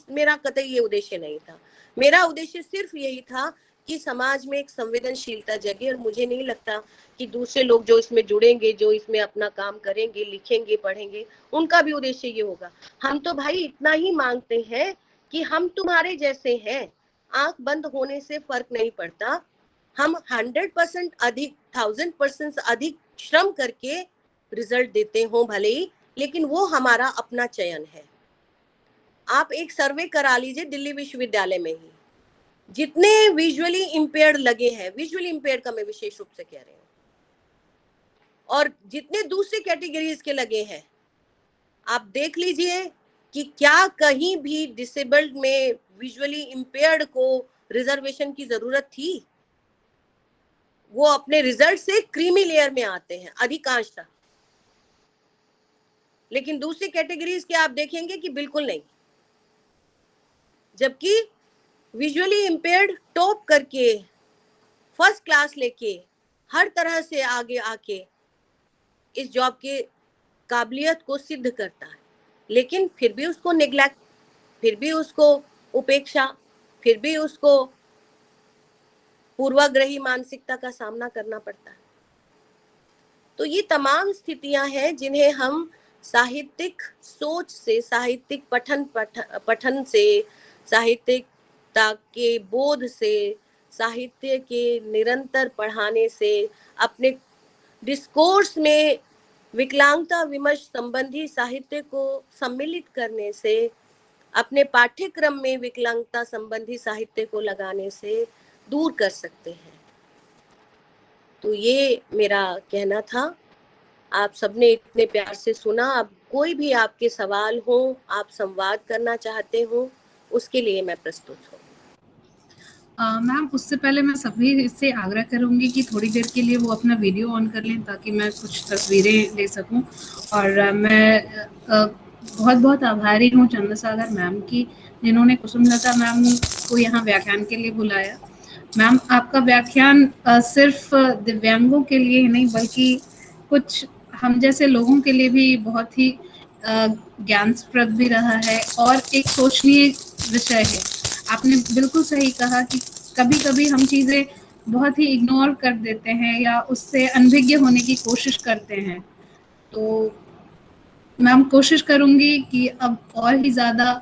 Speaker 3: मेरा कतई ये उद्देश्य नहीं था। मेरा उद्देश्य सिर्फ यही था कि समाज में एक संवेदनशीलता जगे, और मुझे नहीं लगता कि दूसरे लोग जो इसमें जुड़ेंगे, जो इसमें अपना काम करेंगे, लिखेंगे, पढ़ेंगे, उनका भी उद्देश्य ये होगा। हम तो भाई इतना ही मांगते हैं कि हम तुम्हारे जैसे हैं, आंख बंद होने से फर्क नहीं पड़ता। हम 100% अधिक, 1000% अधिक श्रम करके रिजल्ट देते हो भले ही, लेकिन वो हमारा अपना चयन है। आप एक सर्वे करा लीजिए दिल्ली विश्वविद्यालय में ही, जितने विजुअली इम्पेयर्ड लगे हैं, विजुअली इम्पेयर्ड का मैं विशेष रूप से कह रही हूँ, और जितने दूसरी कैटेगरीज के लगे हैं, आप देख लीजिए कि क्या कहीं भी डिसेबल्ड में विजुअली इम्पेयर्ड को रिजर्वेशन की जरूरत थी? वो अपने रिजल्ट से क्रीमी लेयर में आते हैं अधिकांशतः, लेकिन दूसरी कैटेगरीज के आप देखेंगे कि बिल्कुल नहीं। जबकि विजुअली इम्पेयर्ड टॉप करके फर्स्ट क्लास लेके हर तरह से आगे आके इस जॉब के काबिलियत को सिद्ध करता है, लेकिन फिर भी उसको नेग्लेक्ट, फिर भी उसको उपेक्षा, फिर भी उसको पूर्वाग्रही मानसिकता का सामना करना पड़ता है। तो ये तमाम स्थितियां हैं जिन्हें हम साहित्यिक सोच से, साहित्यिक पठन से, साहित्यिकता के बोध से, साहित्य के निरंतर पढ़ाने से, अपने डिस्कोर्स में विकलांगता विमर्श संबंधी साहित्य को सम्मिलित करने से, अपने पाठ्यक्रम में विकलांगता संबंधी साहित्य को लगाने से दूर कर सकते हैं। तो ये मेरा कहना था। आप सबने इतने प्यार से सुना। अब कोई भी आपके सवाल हो, आप संवाद करना चाहते हो, उसके लिए मैं प्रस्तुत हूँ।
Speaker 4: मैम, उससे पहले मैं सभी से आग्रह करूंगी कि थोड़ी देर के लिए वो अपना वीडियो ऑन कर लें ताकि मैं कुछ तस्वीरें ले सकूं। और मैं बहुत बहुत आभारी हूं चंद्रसागर मैम की, जिन्होंने कुसुमलता मैम को यहाँ व्याख्यान के लिए बुलाया। मैम, आपका व्याख्यान सिर्फ दिव्यांगों के लिए ही नहीं बल्कि कुछ हम जैसे लोगों के लिए भी बहुत ही ज्ञानप्रद भी रहा है और एक सोचनीय विषय है। आपने बिल्कुल सही कहा कि कभी कभी हम चीज़ें बहुत ही इग्नोर कर देते हैं या उससे अनभिज्ञ होने की कोशिश करते हैं। तो मैं कोशिश करूंगी कि अब और ही ज़्यादा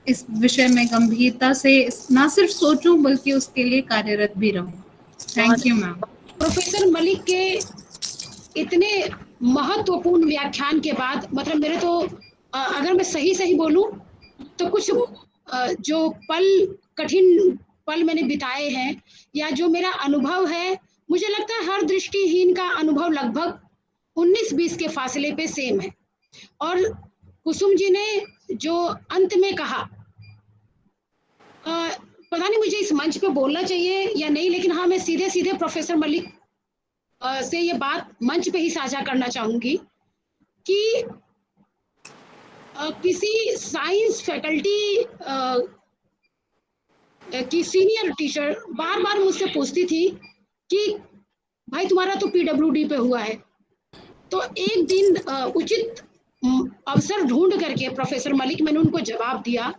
Speaker 4: इस विषय में गंभीरता से ना सिर्फ सोचूं बल्कि उसके लिए कार्यरत भी रहूं। Thank you ma'am.
Speaker 1: Professor Malik के इतने महत्वपूर्ण व्याख्यान के बाद, मतलब मेरे तो अगर मैं सही बोलूं तो कुछ जो कठिन पल मैंने बिताए हैं या जो मेरा अनुभव है, मुझे लगता है हर दृष्टिहीन का अनुभव लगभग 19-20 के फासले पे सेम है। और कुसुम जी ने जो अंत में कहा, पता नहीं मुझे इस मंच पे बोलना चाहिए या नहीं, लेकिन हाँ, मैं सीधे प्रोफेसर मलिक से ये बात मंच पे ही साझा करना चाहूंगी कि किसी साइंस फैकल्टी की सीनियर टीचर बार बार मुझसे पूछती थी कि भाई तुम्हारा तो पीडब्ल्यूडी पे हुआ है। तो एक दिन उचित अवसर ढूंढ करके प्रोफेसर मलिक, मैंने उनको जवाब दिया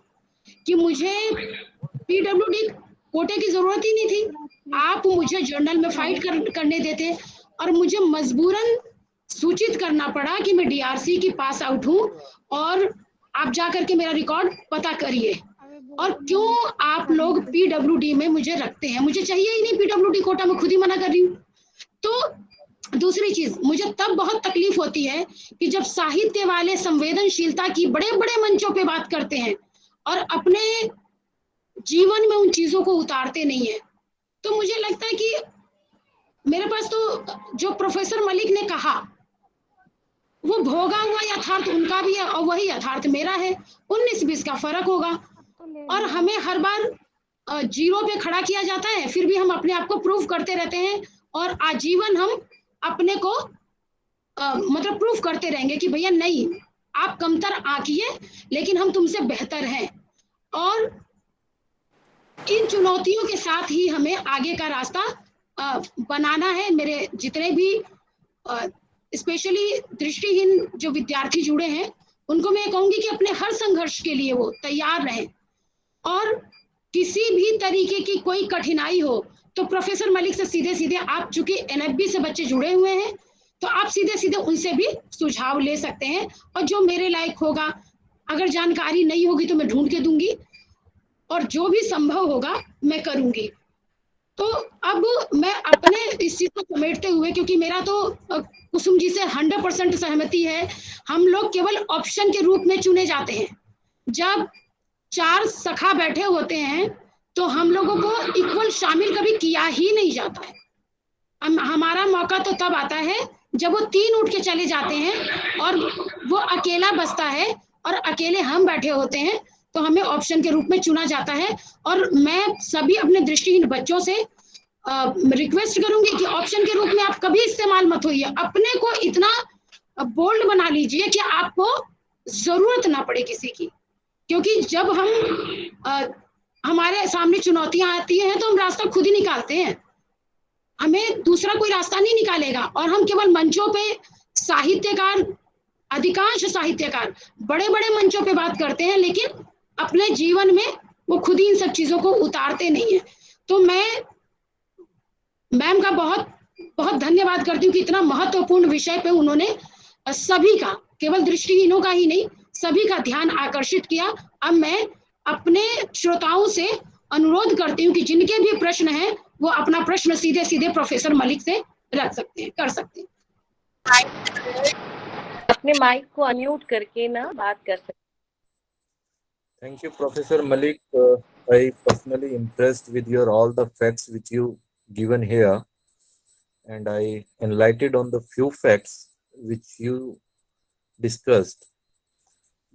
Speaker 1: कि मुझे पीडब्ल्यूडी कोटे की जरूरत ही नहीं थी, आप मुझे जर्नल में फाइट करने देते, और मुझे मजबूरन सूचित करना पड़ा कि मैं डीआरसी की पास आउट हूँ और आप जा करके मेरा रिकॉर्ड पता करिए, और क्यों आप लोग पीडब्ल्यूडी में मुझे रखते हैं, मुझे चाहिए ही नहीं पीडब्ल्यूडी कोटा, मैं खुद ही मना कर रही हूँ। तो दूसरी चीज, मुझे तब बहुत तकलीफ होती है कि जब साहित्य वाले संवेदनशीलता की बड़े बड़े मंचों पे बात करते हैं और अपने जीवन में उन चीजों को उतारते नहीं है। तो मुझे लगता है कि मेरे पास तो जो प्रोफेसर मलिक ने कहा वो भोगा हुआ यथार्थ उनका भी है और वही यथार्थ मेरा है, 19-20 का फर्क होगा। और हमें हर बार जीरो पे खड़ा किया जाता है, फिर भी हम अपने आप को प्रूव करते रहते हैं और आजीवन हम अपने को मतलब प्रूव करते रहेंगे कि भैया नहीं, आप कमतर आंकिए लेकिन हम तुमसे बेहतर हैं। और इन चुनौतियों के साथ ही हमें आगे का रास्ता बनाना है। मेरे जितने भी स्पेशली दृष्टिहीन जो विद्यार्थी जुड़े हैं उनको मैं कहूंगी कि अपने हर संघर्ष के लिए वो तैयार रहें, और किसी भी तरीके की कोई कठिनाई हो तो प्रोफेसर मलिक से सीधे सीधे, आप चूंकि एनएफबी से बच्चे जुड़े हुए हैं तो आप सीधे सीधे उनसे भी सुझाव ले सकते हैं, और जो मेरे लायक होगा, अगर जानकारी नहीं होगी तो मैं ढूंढ के दूंगी और जो भी संभव होगा मैं करूंगी। तो अब मैं अपने इस चीज को समेटते हुए, क्योंकि मेरा तो कुसुम जी से 100% सहमति है, हम लोग केवल ऑप्शन के रूप में चुने जाते हैं। जब 4 सखा बैठे होते हैं तो हम लोगों को इक्वल शामिल कभी किया ही नहीं जाता है। हमारा मौका तो तब आता है जब वो 3 उठ के चले जाते हैं और वो अकेला बचता है और अकेले हम बैठे होते हैं, तो हमें ऑप्शन के रूप में चुना जाता है। और मैं सभी अपने दृष्टिहीन बच्चों से रिक्वेस्ट करूंगी कि ऑप्शन के रूप में आप कभी इस्तेमाल मत होइए, अपने को इतना बोल्ड बना लीजिए कि आपको जरूरत ना पड़े किसी की। क्योंकि जब हम हमारे सामने चुनौतियां आती हैं तो हम रास्ता खुद ही निकालते हैं, हमें दूसरा कोई रास्ता नहीं निकालेगा। और हम केवल मंचों पे साहित्यकार, अधिकांश साहित्यकार बड़े बड़े मंचों पे बात करते हैं, लेकिन अपने जीवन में वो खुद ही इन सब चीजों को उतारते नहीं है। तो मैं मैम का बहुत बहुत धन्यवाद करती हूँ कि इतना महत्वपूर्ण विषय पे उन्होंने सभी का, केवल दृष्टिहीनों का ही नहीं, सभी का ध्यान आकर्षित किया। अब मैं अपने श्रोताओं से अनुरोध करती हूँ कि जिनके भी प्रश्न हैं वो अपना प्रश्न सीधे सीधे प्रोफेसर मलिक से रख सकते हैं, कर सकते हैं।
Speaker 3: अपने माइक को अनम्यूट करके ना बात कर सकते।
Speaker 5: Thank you, Professor Malik. I personally impressed with your all the facts which you given here, and I enlightened on the few facts which you discussed.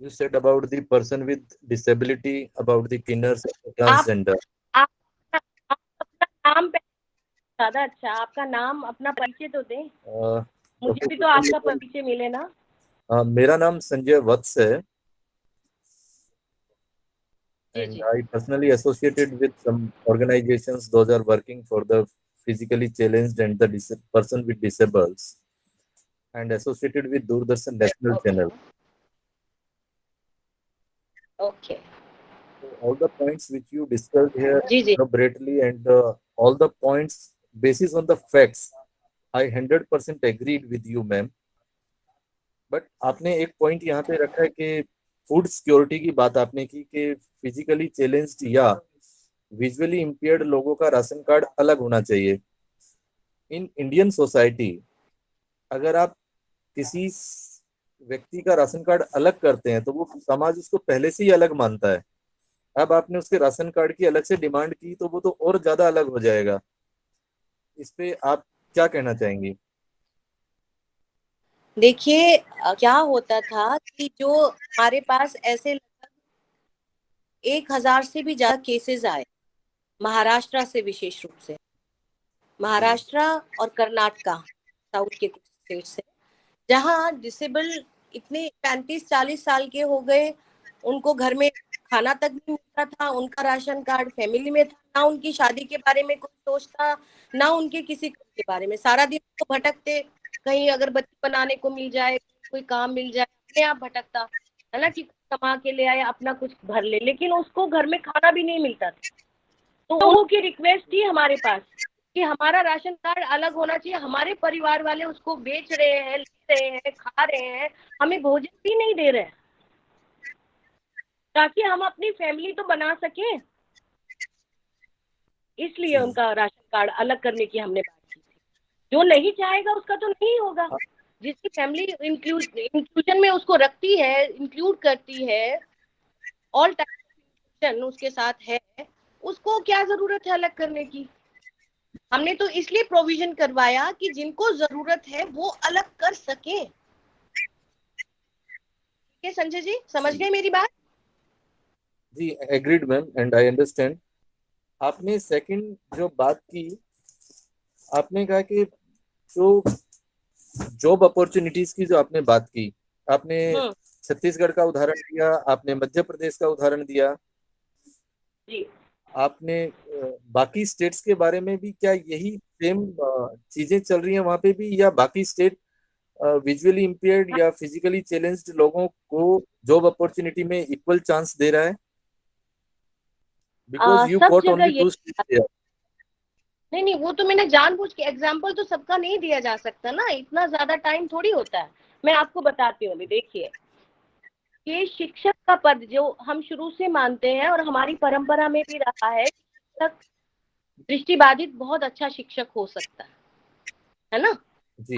Speaker 5: You said about the person with disability, about the kinners, transgender.
Speaker 3: आप अपना नाम ज्यादा अच्छा, आपका नाम अपना परिचय तो दें। मुझे भी तो आपका परिचय मिले ना।
Speaker 5: मेरा नाम संजय वत्स है, and I personally associated with some organizations. Those are working for the physically challenged and the person with disables, and associated with Doordarshan National Channel.
Speaker 3: Okay.
Speaker 5: So all the points which you discussed here elaborately, and all the points basis on the facts, I 100% agreed with you, ma'am. But आपने एक point यहाँ पे रखा है कि food security की बात आपने की कि फिजिकली चैलेंज्ड या विजुअली इम्पेयर्ड लोगों का राशन कार्ड अलग होना चाहिए। इन इंडियन सोसाइटी अगर आप किसी व्यक्ति का राशन कार्ड अलग करते हैं तो वो समाज उसको पहले से ही अलग मानता है। अब आपने उसके राशन कार्ड की अलग से डिमांड की तो वो तो और ज्यादा अलग हो जाएगा। इस पे आप क्या कहना चाहेंगी?
Speaker 3: देखिए क्या होता था कि जो हमारे पास ऐसे 1000 से भी ज्यादा केसेस आए महाराष्ट्र से, विशेष रूप से महाराष्ट्र और कर्नाटका, साउथ के कुछ स्टेट से, जहाँ डिसेबल इतने 35-40 साल के हो गए, उनको घर में खाना तक नहीं मिलता था, उनका राशन कार्ड फैमिली में था, ना उनकी शादी के बारे में कुछ सोचता, ना उनके किसी के बारे में। सारा दिन तो भटकते, कहीं अगर बच्चे बनाने को मिल जाए, कोई काम मिल जाए, अपने आप भटकता है ना, कि कमा के ले आए, अपना कुछ भर ले, लेकिन उसको घर में खाना भी नहीं मिलता था। तो उनकी रिक्वेस्ट थी हमारे पास कि हमारा राशन कार्ड अलग होना चाहिए। हमारे परिवार वाले उसको बेच रहे हैं, ले रहे हैं, खा रहे हैं, हमें भोजन भी नहीं दे रहे हैं, ताकि हम अपनी फैमिली तो बना सके। इसलिए उनका राशन कार्ड अलग करने की हमने बात की थी। जो नहीं चाहेगा उसका तो नहीं होगा, जिसकी फैमिली इंक्लूजन में उसको रखती है, इंक्लूड करती है, ऑल टाइप कनेक्शन उसके साथ है, उसको क्या जरूरत है अलग करने की? हमने तो इसलिए प्रोविजन करवाया कि जिनको जरूरत है वो अलग कर सके। ठीक है संजय जी, समझ गए मेरी बात?
Speaker 5: जी agreed ma'am, and I understand. आपने सेकंड जो बात की, आपने कहा कि जो जॉब अपॉर्चुनिटीज की जो आपने बात की, आपने छत्तीसगढ़ का उदाहरण दिया, आपने मध्य प्रदेश का उदाहरण दिया
Speaker 3: जी।
Speaker 5: आपने बाकी स्टेट्स के बारे में भी क्या यही सेम चीजें चल रही हैं वहां पे भी, या बाकी स्टेट विजुअली इम्पेयर्ड या फिजिकली चैलेंज्ड लोगों को जॉब अपॉर्चुनिटी में इक्वल चांस दे रहा है? बिकॉज यू
Speaker 3: सब
Speaker 5: कोट
Speaker 3: जगह
Speaker 5: ओनली
Speaker 3: ये
Speaker 5: 2 स्टेट्स।
Speaker 3: नहीं, वो तो मैंने जानबूझ के, एग्जाम्पल तो सबका नहीं दिया जा सकता ना, इतना ज्यादा टाइम थोड़ी होता है। मैं आपको बताती हूँ अभी, देखिए ये शिक्षक का पद जो हम शुरू से मानते हैं और हमारी परंपरा में भी रहा है, शिक्षक दृष्टिबाधित बहुत अच्छा शिक्षक हो सकता है ना?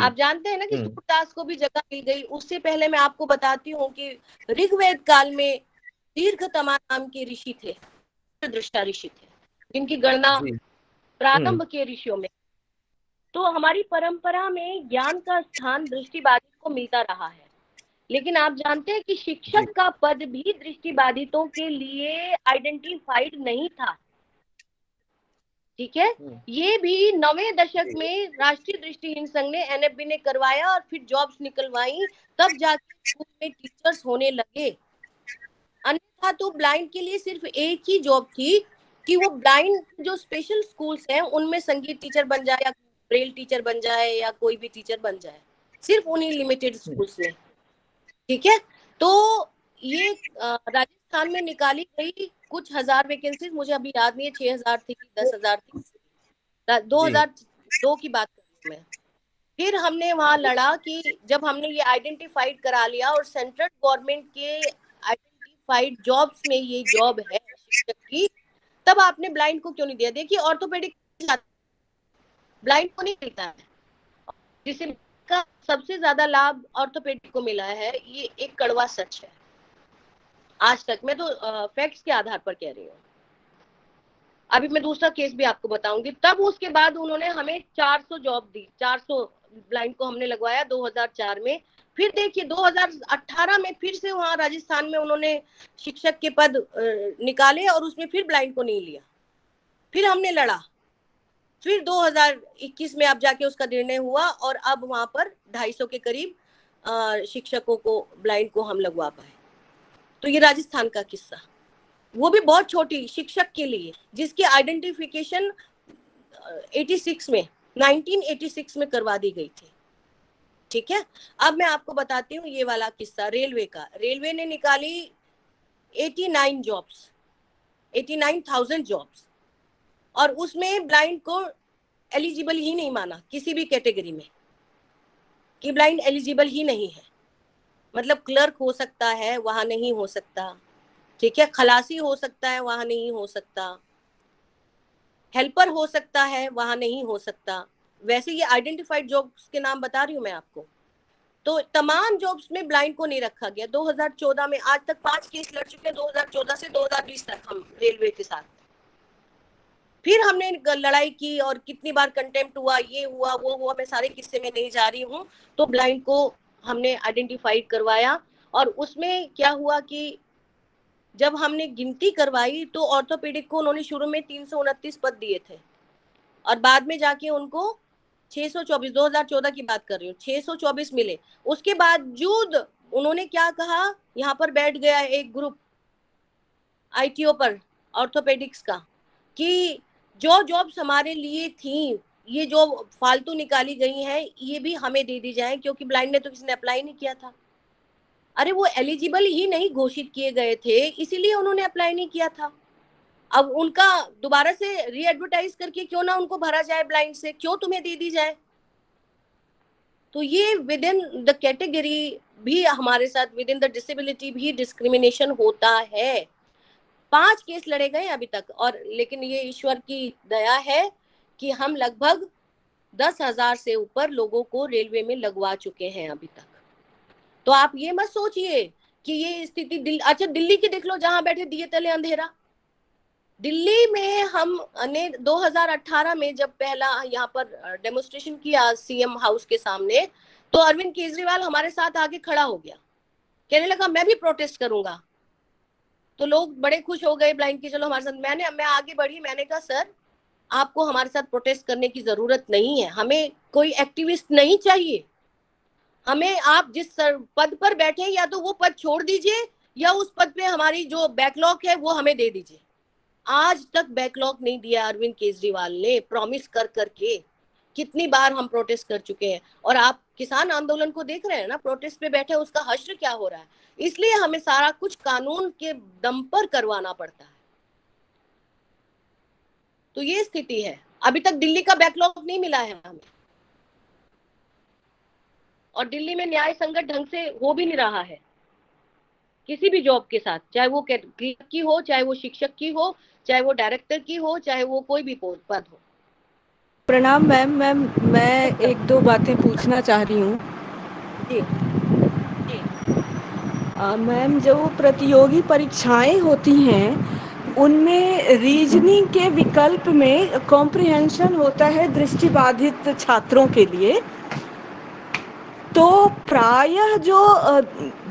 Speaker 3: आप जानते हैं ना कि सूरदास को भी जगह दी गई। उससे पहले मैं आपको बताती हूँ कि ऋग्वेद काल में दीर्घतमा नाम के ऋषि थे, दृष्टा ऋषि थे, जिनकी गणना प्रारंभ के ऋषियों में। तो हमारी परंपरा में ज्ञान का स्थान दृष्टिबाधित को मिलता रहा है। लेकिन आप जानते हैं कि शिक्षक का पद भी दृष्टिबाधितों के लिए आइडेंटिफाइड नहीं था। ठीक है, ये भी 9वें दशक में राष्ट्रीय दृष्टिहीन संघ ने, एनएफबी ने करवाया और फिर जॉब्स निकलवाई, तब जाके स्कूल में टीचर्स होने लगे। अन्यथा तो ब्लाइंड के लिए सिर्फ एक ही जॉब थी कि वो ब्लाइंड जो स्पेशल स्कूल्स हैं उनमें संगीत टीचर बन जाए या ब्रेल टीचर बन जाए या कोई भी टीचर बन जाए, सिर्फ उन्हीं लिमिटेड स्कूल्स में। ठीक है, तो ये राजस्थान में निकाली गई कुछ हजार वैकेंसीज, मुझे अभी याद नहीं है 6000 थी कि 10,000 थी, 2002 की बात कर रही हूँ मैं। फिर हमने वहां लड़ा कि जब हमने ये आइडेंटिफाइड करा लिया और सेंट्रल गवर्नमेंट के आइडेंटिफाइड जॉब्स में ये जॉब है शिक्षक की, तब आपने ब्लाइंड को क्यों नहीं दिया? देखिए ऑर्थोपेडिक ब्लाइंड को नहीं मिलता है, जिसे का सबसे ज्यादा लाभ ऑर्थोपेडिक को मिला है, ये एक कड़वा सच है आज तक। मैं तो फैक्ट्स के आधार पर कह रही हूँ। अभी मैं दूसरा केस भी आपको बताऊंगी। तब उसके बाद उन्होंने हमें 400 जॉब दी, 400 ब्लाइंड को हमने लगवाया 2004 में। फिर देखिए 2018 में फिर से वहां राजस्थान में उन्होंने शिक्षक के पद निकाले और उसमें फिर ब्लाइंड को नहीं लिया। फिर हमने लड़ा, फिर 2021 में अब जाके उसका निर्णय हुआ और अब वहां पर 250 के करीब शिक्षकों को, ब्लाइंड को हम लगवा पाए। तो ये राजस्थान का किस्सा, वो भी बहुत छोटी शिक्षक के लिए, जिसकी आइडेंटिफिकेशन 1986 में करवा दी गई थी। ठीक है, अब मैं आपको बताती हूँ ये वाला किस्सा रेलवे का। रेलवे ने निकाली 89,000 जॉब्स और उसमें ब्लाइंड को एलिजिबल ही नहीं माना किसी भी कैटेगरी में, कि ब्लाइंड एलिजिबल ही नहीं है। मतलब क्लर्क हो सकता है, वहां नहीं हो सकता। ठीक है, खलासी हो सकता है, वहां नहीं हो सकता। हेल्पर हो सकता है, वहां नहीं हो सकता। वैसे ये आइडेंटिफाइड जॉब्स के नाम बता रही हूँ मैं आपको। तो तमाम जॉब्स में ब्लाइंड को नहीं रखा गया। 2014 में आज तक 5 केस लड़ चुके हैं, 2014 से 2020 तक हम रेलवे के साथ। फिर हमने लड़ाई की और कितनी बार कंटेम्प्ट हुआ, ये हुआ वो हुआ, मैं सारे किस्से में नहीं जा रही हूँ। तो ब्लाइंड को हमने आइडेंटिफाइड करवाया और उसमें क्या हुआ कि जब हमने गिनती करवाई तो ऑर्थोपेडिक को उन्होंने शुरू में 329 पद दिए थे और बाद में जाके उनको 624, 2014 की बात कर रही हूँ, 624 मिले। उसके बावजूद उन्होंने क्या कहा, यहाँ पर बैठ गया एक ग्रुप आईटीओ पर ऑर्थोपेडिक्स का, कि जो जॉब्स हमारे लिए थी, ये जो फालतू निकाली गई हैं, ये भी हमें दे दी जाए, क्योंकि ब्लाइंड ने तो किसी ने अप्लाई नहीं किया था। अरे वो एलिजिबल ही नहीं घोषित किए गए थे, इसीलिए उन्होंने अप्लाई नहीं किया था। अब उनका दोबारा से री एडवर्टाइज करके क्यों ना उनको भरा जाए ब्लाइंड से, क्यों तुम्हें दे दी जाए? तो ये विद इन द कैटेगरी भी हमारे साथ, विद इन द डिसेबिलिटी भी डिस्क्रिमिनेशन होता है। 5 केस लड़े गए अभी तक, और लेकिन ये ईश्वर की दया है कि हम लगभग 10,000 से ऊपर लोगों को रेलवे में लगवा चुके हैं अभी तक। तो आप ये मत सोचिए कि ये स्थिति अच्छा दिल्ली की देख लो, जहां बैठे दिए तले अंधेरा। दिल्ली में हमने 2018 में जब पहला यहाँ पर डेमोन्स्ट्रेशन किया सीएम हाउस के सामने, तो अरविंद केजरीवाल हमारे साथ आके खड़ा हो गया, कहने लगा मैं भी प्रोटेस्ट करूंगा। तो लोग बड़े खुश हो गए ब्लाइंड की चलो हमारे साथ। मैं आगे बढ़ी, मैंने कहा सर आपको हमारे साथ प्रोटेस्ट करने की जरूरत नहीं है, हमें कोई एक्टिविस्ट नहीं चाहिए, हमें आप जिस पद पर बैठे या तो वो पद छोड़ दीजिए या उस पद पे हमारी जो बैकलॉग है वो हमें दे दीजिए। आज तक बैकलॉग नहीं दिया अरविंद केजरीवाल ने, प्रॉमिस कर करके। कितनी बार हम प्रोटेस्ट कर चुके हैं, और आप किसान आंदोलन को देख रहे हैं ना, प्रोटेस्ट पे बैठे उसका हश्र क्या हो रहा है। इसलिए हमें सारा कुछ कानून के दम पर करवाना पड़ता है। तो ये स्थिति है, अभी तक दिल्ली का बैकलॉग नहीं मिला है हमें, और दिल्ली में न्याय संगत ढंग से हो भी नहीं रहा है किसी भी जॉब के साथ, चाहे वो क्लर्क की हो, चाहे वो शिक्षक की हो, चाहे वो डायरेक्टर की हो, चाहे वो कोई भी पद हो।
Speaker 6: प्रणाम मैम। मैं एक दो बातें पूछना चाह रही हूँ।
Speaker 3: जी
Speaker 6: मैम, जो प्रतियोगी परीक्षाएं होती हैं उनमें रीजनिंग के विकल्प में कॉम्प्रिहेंशन होता है दृष्टिबाधित छात्रों के लिए। तो प्रायः जो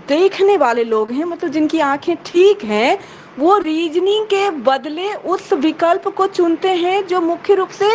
Speaker 6: देखने वाले लोग हैं, मतलब जिनकी आंखें ठीक हैं, वो रीजनिंग के बदले उस विकल्प को चुनते हैं जो मुख्य रूप से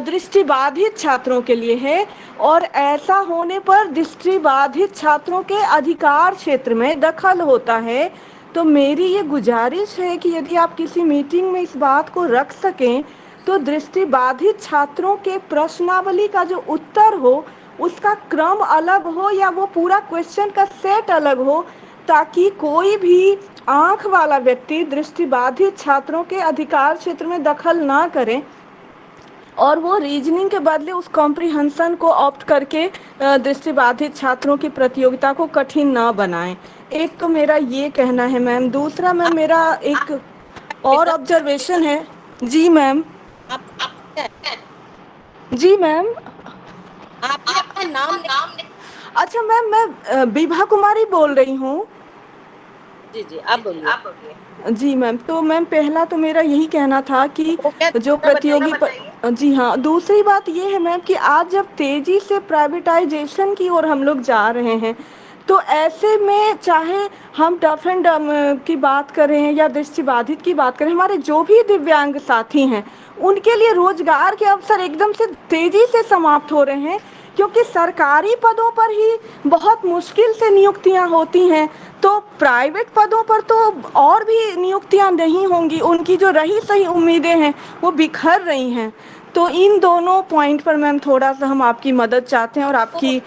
Speaker 6: दृष्टिबाधित छात्रों के लिए है, और ऐसा होने पर दृष्टिबाधित छात्रों के अधिकार क्षेत्र में दखल होता है। तो मेरी ये गुजारिश है कि यदि आप किसी मीटिंग में इस बात को रख सकें तो दृष्टिबाधित छात्रों के प्रश्नावली का जो उत्तर हो उसका क्रम अलग हो, या वो पूरा क्वेश्चन का सेट अलग हो, ताकि कोई भी आंख वाला व्यक्ति दृष्टिबाधित छात्रों के अधिकार क्षेत्र में दखल ना करे और वो रीजनिंग के बदले उस कॉम्प्रिहेंशन को ऑप्ट करके दृष्टिबाधित छात्रों की प्रतियोगिता को कठिन ना बनाएं। एक तो मेरा ये कहना है मैम। दूसरा मैम, मेरा एक और ऑब्जर्वेशन है। जी मैम। जी मैम।
Speaker 3: आपने अपना नाम
Speaker 6: अच्छा मैम, मैं विभा कुमारी बोल रही हूँ।
Speaker 3: जी आप बोलिए।
Speaker 6: जी मैम, तो मैम पहला तो मेरा यही कहना था कि जो प्रतियोगी जी हाँ, दूसरी बात ये है मैम कि आज जब तेजी से प्राइवेटाइजेशन की ओर हम लोग जा रहे हैं, तो ऐसे में चाहे हम डफ एंड डम की बात करें या दृष्टिबाधित की बात करें, हमारे जो भी दिव्यांग साथी हैं उनके लिए रोजगार के अवसर एकदम से तेजी से समाप्त हो रहे हैं, क्योंकि सरकारी पदों पर ही बहुत मुश्किल से नियुक्तियां होती हैं। तो प्राइवेट पदों पर तो और भी नियुक्तियां नहीं होंगी, उनकी जो रही सही उम्मीदें हैं वो बिखर रही हैं। तो इन दोनों पॉइंट पर मैम थोड़ा सा हम आपकी मदद चाहते हैं और आपकी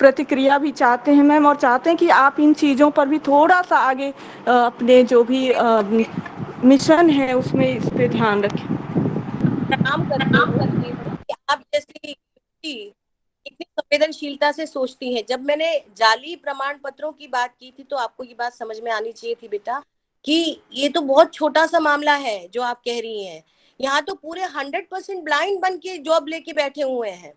Speaker 6: प्रतिक्रिया भी चाहते हैं मैम, और चाहते हैं कि आप इन चीज़ों पर भी थोड़ा सा आगे अपने जो भी मिशन है उसमें इस पे ध्यान रखें।
Speaker 3: प्रणाम करती हूँ कि आप जैसी इतनी संवेदनशीलता से सोचती हैं। जब मैंने जाली प्रमाण पत्रों की बात की थी तो आपको ये बात समझ में आनी चाहिए थी बेटा कि ये तो बहुत छोटा सा मामला है जो आप कह रही हैं। यहाँ तो पूरे 100% ब्लाइंड बन के जॉब लेके बैठे हुए हैं,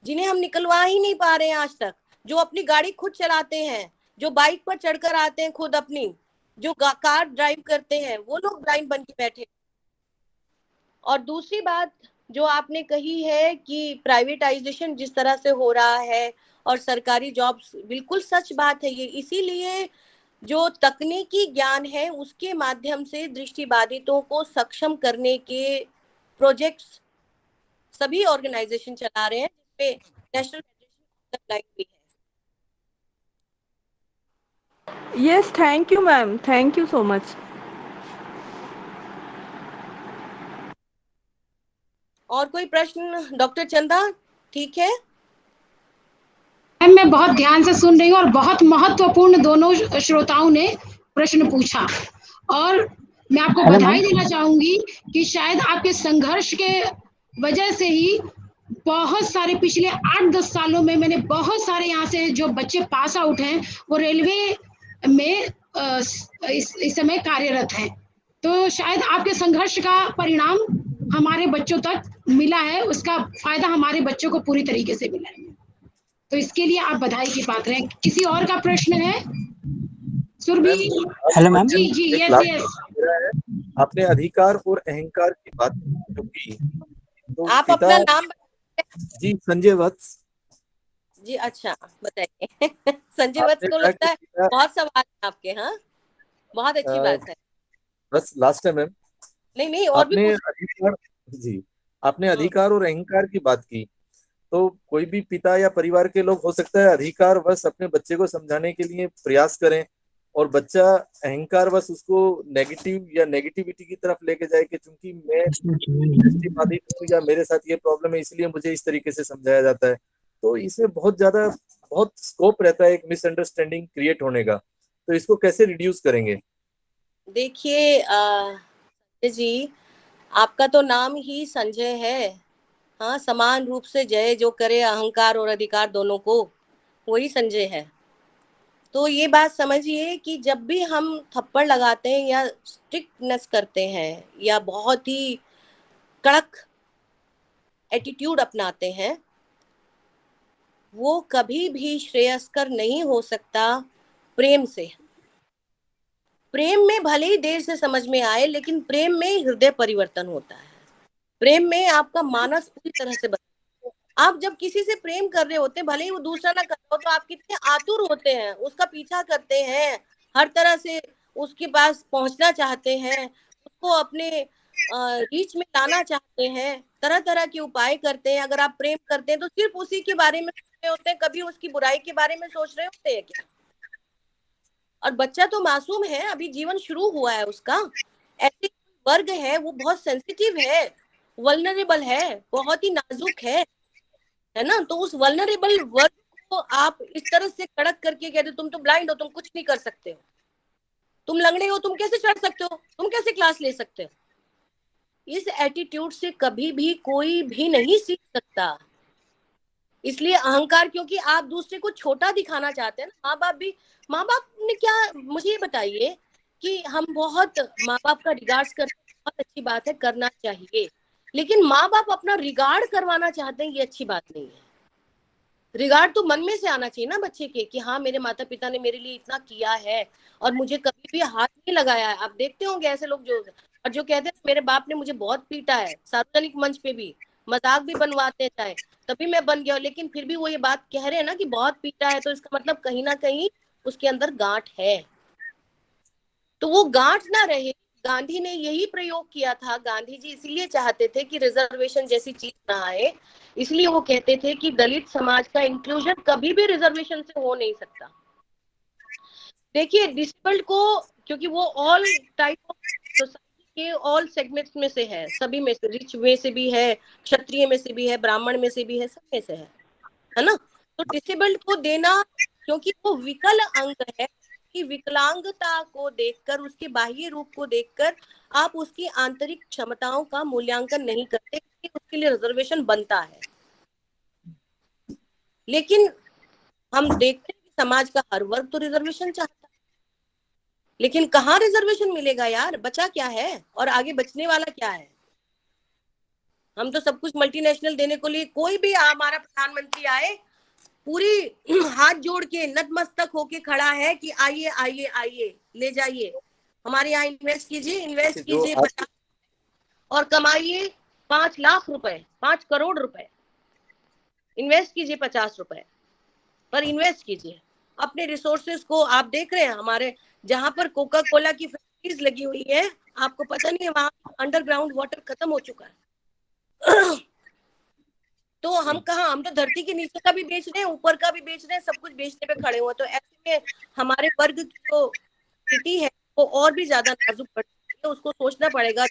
Speaker 3: जिन्हें हम निकलवा ही नहीं पा रहे हैं आज तक, जो अपनी गाड़ी खुद चलाते हैं, जो बाइक पर चढ़कर आते हैं खुद अपनी, जो कार ड्राइव करते हैं, वो लोग ब्लाइंड बन के बैठे। और दूसरी बात जो आपने कही है कि प्राइवेटाइजेशन जिस तरह से हो रहा है और सरकारी जॉब्स, बिल्कुल सच बात है ये। इसीलिए जो तकनीकी ज्ञान है उसके माध्यम से दृष्टिबाधितों को सक्षम करने के प्रोजेक्ट्स सभी ऑर्गेनाइजेशन चला रहे हैं, जिसपे national federation of the blind भी है।
Speaker 6: Yes, thank you ma'am, thank you so much.
Speaker 3: और कोई प्रश्न डॉक्टर चंदा? ठीक है
Speaker 1: मैं बहुत ध्यान से सुन रही हूँ और बहुत महत्वपूर्ण दोनों श्रोताओं ने प्रश्न पूछा, और मैं आपको बधाई देना चाहूंगी कि शायद आपके संघर्ष के वजह से ही बहुत सारे पिछले 8-10 सालों में मैंने बहुत सारे यहाँ से जो बच्चे पास आउट हैं वो रेलवे में इस समय कार्यरत हैं। तो शायद आपके संघर्ष का परिणाम हमारे बच्चों तक मिला है, उसका फायदा हमारे बच्चों को पूरी तरीके से मिला है। तो इसके लिए आप बधाई की पात्र हैं। किसी और का प्रश्न है? सुरभि?
Speaker 7: Hello ma'am.
Speaker 1: जी यस।
Speaker 5: आपने अधिकार और अहंकार की बात जो की, तो
Speaker 3: आप
Speaker 5: पिता
Speaker 3: अपना नाम
Speaker 5: जी संजय वत्स।
Speaker 3: जी, अच्छा बताइए। संजय वत्स
Speaker 5: आपने
Speaker 3: को
Speaker 5: कहा
Speaker 3: लगता
Speaker 5: कि
Speaker 3: है
Speaker 5: पिता
Speaker 3: बहुत सवाल है आपके। हाँ, बहुत अच्छी
Speaker 5: अ,
Speaker 3: बात है।
Speaker 5: बस लास्ट है मैम।
Speaker 3: नहीं नहीं, और भी
Speaker 5: आपने
Speaker 3: पूछ।
Speaker 5: अधिकार जी आपने
Speaker 3: हम्म,
Speaker 5: अधिकार और अहंकार की बात की, तो कोई भी पिता या परिवार के लोग हो सकता है अधिकार बस अपने बच्चे को समझाने के लिए प्रयास करें, और बच्चा अहंकार बस उसको नेगेटिव या नेगेटिविटी की तरफ लेके जाए कि चूंकि मैं दृष्टिबाधित हूँ या मेरे साथ ये प्रॉब्लम है इसलिए मुझे इस तरीके से समझाया जाता है। तो इसमें बहुत स्कोप रहता है एक मिसअंडरस्टैंडिंग क्रिएट होने का। तो इसको कैसे रिड्यूस करेंगे?
Speaker 3: देखिए संजय जी, आपका तो नाम ही संजय है। हाँ, समान रूप से जय जो करे अहंकार और अधिकार दोनों को, वही संजय है। तो ये बात समझिए कि जब भी हम थप्पड़ लगाते हैं या स्ट्रिक्टनेस करते हैं या बहुत ही कड़क एटीट्यूड अपनाते हैं, वो कभी भी श्रेयस्कर नहीं हो सकता प्रेम से। प्रेम में भले ही देर से समझ में आए, लेकिन प्रेम में हृदय परिवर्तन होता है। प्रेम में आपका मानस पूरी तरह से बदलता है। आप जब किसी से प्रेम कर रहे होते, भले ही वो दूसरा ना कर रहा हो, तो आप कितने आतुर होते हैं, उसका पीछा करते हैं, हर तरह से उसके पास पहुंचना चाहते हैं, उसको अपने रीच में लाना चाहते हैं, तरह तरह के उपाय करते हैं। अगर आप प्रेम करते हैं तो सिर्फ उसी के बारे में सोच रहे होते हैं, कभी उसकी बुराई के बारे में सोच रहे होते हैं क्या? और बच्चा तो मासूम है, अभी जीवन शुरू हुआ है उसका। ऐसे वर्ग है, वो बहुत सेंसिटिव है, वल्नरेबल है, बहुत ही नाजुक है ना। तो उस वल्नरेबल वर्ग को आप इस तरह से कड़क करके कहते तुम तो ब्लाइंड हो, तुम कुछ नहीं कर सकते हो, तुम लंगड़े हो, तुम कैसे चढ़ सकते हो, तुम कैसे क्लास ले सकते हो। इस एटीट्यूड से कभी भी कोई भी नहीं सीख सकता। इसलिए अहंकार, क्योंकि आप दूसरे को छोटा दिखाना चाहते हैं ना। माँ बाप ने क्या, मुझे ये बताइए कि हम बहुत माँ बाप का रिगार्ड्स करते हैं, बहुत अच्छी बात है, करना चाहिए। लेकिन माँ बाप अपना रिगार्ड करवाना चाहते हैं, ये अच्छी बात नहीं है। रिगार्ड तो मन में से आना चाहिए ना बच्चे के, कि हाँ मेरे माता पिता ने मेरे लिए इतना किया है और मुझे कभी भी हाथ नहीं लगाया है। आप देखते होंगे ऐसे लोग जो कहते हैं मेरे बाप ने मुझे बहुत पीटा है, सार्वजनिक मंच पे भी मजाक भी बनवाते हैं, चाहे तभी मैं बन गया, लेकिन फिर भी वो ये बात कह रहे हैं ना कि बहुत पीटा है, तो इसका मतलब कहीं ना कहीं उसके अंदर गांठ है। तो वो गांठ ना रहे। गांधी ने यही प्रयोग किया था। गांधी जी इसीलिए चाहते थे कि रिजर्वेशन जैसी चीज ना आए, इसलिए वो कहते थे कि दलित समाज का इंक्लूजन कभी भी रिजर्वेशन से हो नहीं सकता। देखिए डिसेबल्ड को, क्योंकि वो ऑल टाइप ऑफ सोसाइटी के ऑल सेगमेंट्स में से है, सभी में से, रिच में से भी है, क्षत्रिय में से भी है, ब्राह्मण में से भी है, सब में से है ना। तो डिसेबल्ड को देना, क्योंकि वो विकल अंग है, कि विकलांगता को देखकर, उसके बाह्य रूप को देखकर आप उसकी आंतरिक क्षमताओं का मूल्यांकन नहीं करते, कि उसके लिए रिजर्वेशन बनता है। लेकिन हम देखते हैं कि समाज का हर वर्ग तो रिजर्वेशन चाहता है, लेकिन कहाँ रिजर्वेशन मिलेगा यार, बचा क्या है और आगे बचने वाला क्या है। हम तो सब कुछ मल्टीनेशनल देने को लिए, कोई भी हमारा प्रधानमंत्री आए पूरी हाथ जोड़ के नतमस्तक होके खड़ा है कि आइए आइए आइए, ले जाइए हमारे यहाँ इन्वेस्ट कीजिए, इन्वेस्ट कीजिए 50 और कमाइए 5 लाख रुपए, 5 करोड़ रुपए, इन्वेस्ट कीजिए 50 रुपए, पर इन्वेस्ट कीजिए अपने रिसोर्सेज को। आप देख रहे हैं हमारे जहां पर कोका कोला की फैक्ट्रीज लगी हुई है, आपको पता नहीं है वहां अंडरग्राउंड वाटर खत्म हो चुका है। तो हम कहा, हम तो धरती के नीचे का भी बेच रहे हैं, ऊपर का भी बेच रहे हैं, सब कुछ बेचने पे खड़े हुए। तो ऐसे में हमारे वर्ग की जो स्थिति है वो और भी ज्यादा नाजुक पड़ रही है। उसको सोचना पड़ेगा,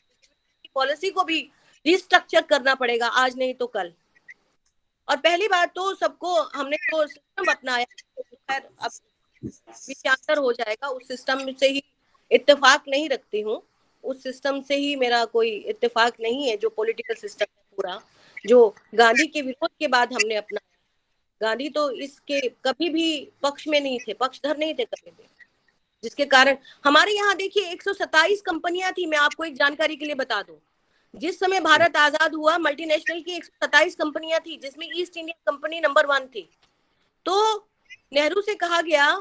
Speaker 3: पॉलिसी को भी रिस्ट्रक्चर करना पड़ेगा, आज नहीं तो कल। और पहली बात तो सबको, हमने जो सिस्टम अपनाया, खैर अब विचार हो जाएगा, उस सिस्टम से ही इत्तेफाक नहीं रखती हूँ, उस सिस्टम से ही मेरा कोई इत्तेफाक नहीं है, जो पॉलिटिकल सिस्टम है पूरा, जो गांधी के विरोध के बाद हमने अपना। गांधी तो इसके कभी भी पक्ष में नहीं थे, पक्षधर नहीं थे कभी भी, जिसके कारण हमारे यहाँ देखिए 127 कंपनियां थी। मैं आपको एक जानकारी के लिए बता दूं, जिस समय भारत आजाद हुआ मल्टीनेशनल की 127 कंपनियां थी, जिसमें ईस्ट इंडिया कंपनी नंबर 1 थी। तो नेहरू से कहा गया,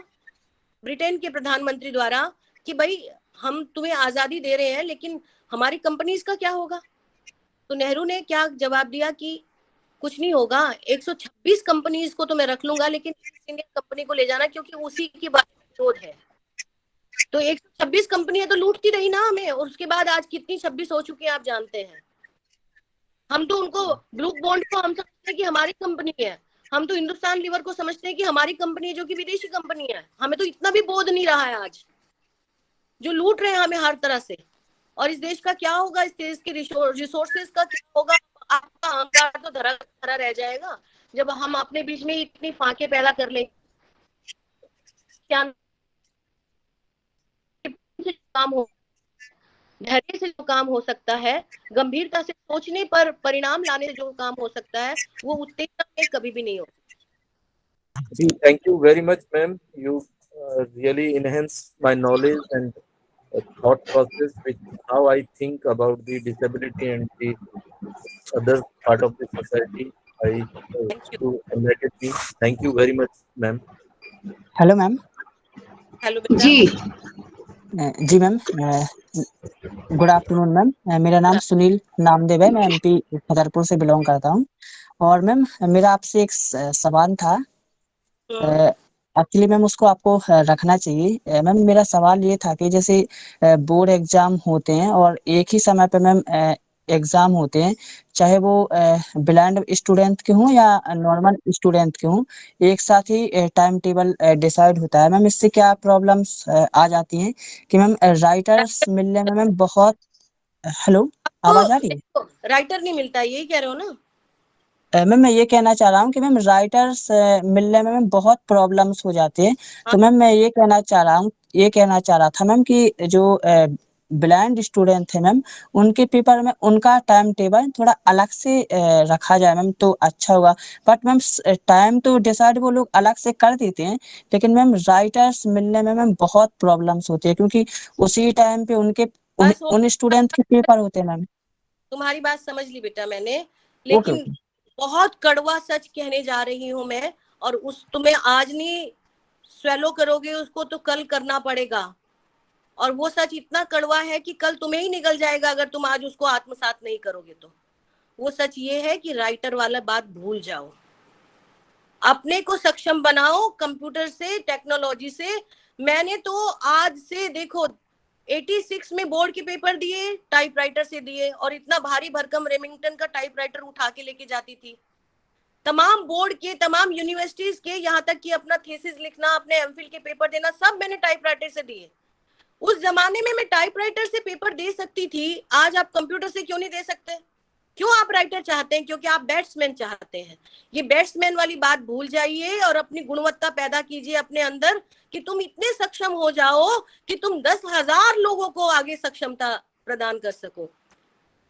Speaker 3: ब्रिटेन के प्रधानमंत्री द्वारा, कि भाई हम तुम्हें आजादी दे रहे हैं, लेकिन हमारी कंपनीज का क्या होगा? तो नेहरू ने क्या जवाब दिया कि कुछ नहीं होगा, 126 कंपनीज को तो मैं रख लूंगा, लेकिन इंडियन कंपनी को ले जाना, क्योंकि उसी के बारे में विरोध है। तो 126 कंपनियां तो लूटती रही ना हमें, और उसके बाद आज कितनी 26 हो चुकी है आप जानते हैं। हम तो उनको ब्लू बॉन्ड को हम समझते हैं कि हमारी कंपनी है, हम तो हिंदुस्तान लीवर को समझते हैं कि हमारी कंपनी है, जो कि विदेशी कंपनी है। हमें तो इतना भी बोध नहीं रहा है आज, जो लूट रहे हैं हमें हर तरह से। और इस देश का क्या होगा, इस देश के रिसोर्सेज का क्या होगा? आपका अहंकार तो धरा धरा रह जाएगा जब हम अपने बीच में इतनी फाके पैदा कर लें। क्या काम हो, धैर्य से जो काम हो सकता है, गंभीरता से सोचने पर परिणाम लाने से जो काम हो सकता है, वो उत्तेजना में कभी भी नहीं हो।
Speaker 5: Thank you very much, ma'am. You really enhanced my knowledge and thought process with how I think about the disability and the other part of the society. I to enlighten me. Thank you very much, ma'am.
Speaker 7: Hello ma'am.
Speaker 3: Hello बेटा।
Speaker 7: जी ma'am, good afternoon ma'am. मेरा नाम सुनील नामदेव है, मैं MP Chhatarpur से belong करता हूँ। और ma'am मेरा आपसे एक सवाल था, एक्चुअली मैम उसको आपको रखना चाहिए। मैम मेरा सवाल ये था कि जैसे बोर्ड एग्जाम होते हैं और एक ही समय पे मैम एग्जाम होते हैं, चाहे वो ब्लाइंड स्टूडेंट के हों या नॉर्मल स्टूडेंट के हों, एक साथ ही टाइम टेबल डिसाइड होता है। मैम इससे क्या प्रॉब्लम्स आ जाती हैं कि मैम राइटर्स मिलने में मैम बहुत, हेलो आवाज आ रही है?
Speaker 3: राइटर नहीं मिलता, यही कह रहे हो ना?
Speaker 7: मैम मैं ये कहना चाह रहा हूँ कि मैम राइटर्स मिलने में मैम बहुत प्रॉब्लम्स हो जाती है। तो मैम मैं ये कहना चाह रहा था मैम कि जो ब्लाइंड स्टूडेंट थे मैम, उनके पेपर में उनका टाइम टेबल थोड़ा अलग से रखा जाए मैम तो अच्छा होगा। बट मैम टाइम तो डिसाइड वो लोग अलग से कर देते हैं, लेकिन मैम राइटर्स मिलने में मैम बहुत प्रॉब्लम्स होती है, क्योंकि उसी टाइम पे उन स्टूडेंट के पेपर होते हैं मैम।
Speaker 3: तुम्हारी बात समझ ली बेटा मैंने, लेकिन बहुत कड़वा सच कहने जा रही हूँ मैं, और उस तुम्हें आज नहीं स्वेलो करोगे उसको तो कल करना पड़ेगा। और वो सच इतना कड़वा है कि कल तुम्हें ही निकल जाएगा अगर तुम आज उसको आत्मसात नहीं करोगे। तो वो सच ये है कि राइटर वाला बात भूल जाओ, अपने को सक्षम बनाओ कंप्यूटर से, टेक्नोलॉजी से। मैंने तो आज से देखो 86 में बोर्ड के पेपर दिए, टाइपराइटर से दिए, और इतना भारी भरकम रेमिंगटन का टाइपराइटर उठा के लेके जाती थी। तमाम बोर्ड के, तमाम यूनिवर्सिटीज के, यहाँ तक कि अपना थीसिस लिखना, अपने एमफिल के पेपर देना, सब मैंने टाइपराइटर से दिए। उस जमाने में मैं टाइपराइटर से पेपर दे सकती थी, आज आप कंप्यूटर से क्यों नहीं दे सकते? क्यों आप राइटर चाहते हैं? क्योंकि आप बैट्समैन चाहते हैं। ये बैट्समैन वाली बात भूल जाइए और अपनी गुणवत्ता पैदा कीजिए अपने अंदर, कि तुम इतने सक्षम हो जाओ कि तुम 10,000 लोगों को आगे सक्षमता प्रदान कर सको।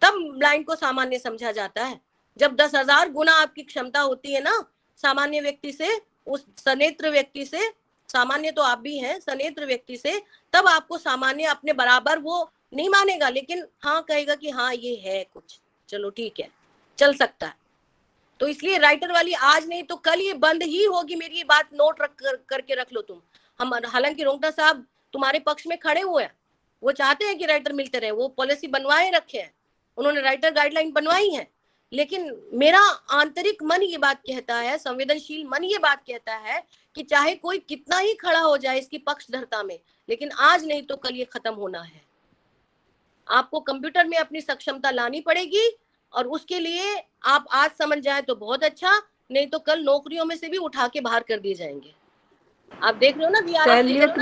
Speaker 3: तब ब्लाइंड को सामान्य समझा जाता है। जब 10,000 गुना आपकी क्षमता होती है ना सामान्य व्यक्ति से, उस सनेत्र व्यक्ति से, सामान्य तो आप भी हैं, सनेत्र व्यक्ति से, तब आपको सामान्य अपने बराबर वो नहीं मानेगा, लेकिन हाँ कहेगा कि हाँ ये है कुछ, चलो ठीक है, चल सकता है। तो इसलिए राइटर वाली आज नहीं तो कल ये बंद ही होगी। मेरी ये बात नोट करके रख लो तुम। हम हालांकि रोंगटा साहब तुम्हारे पक्ष में खड़े हुए हैं, वो चाहते हैं कि राइटर मिलते रहे, वो पॉलिसी बनवाए रखे हैं, उन्होंने राइटर गाइडलाइन बनवाई है, लेकिन मेरा आंतरिक मन ये बात कहता है, संवेदनशील मन ये बात कहता है कि चाहे कोई कितना ही खड़ा हो जाए इसकी पक्षधरता में, लेकिन आज नहीं तो कल ये खत्म होना है। आपको कंप्यूटर में अपनी सक्षमता लानी पड़ेगी, और उसके लिए आप आज समझ जाए तो बहुत अच्छा, नहीं तो कल नौकरियों में से भी उठा के बाहर कर दिए जाएंगे। आप देख रहे हो ना।
Speaker 6: सैल्यूट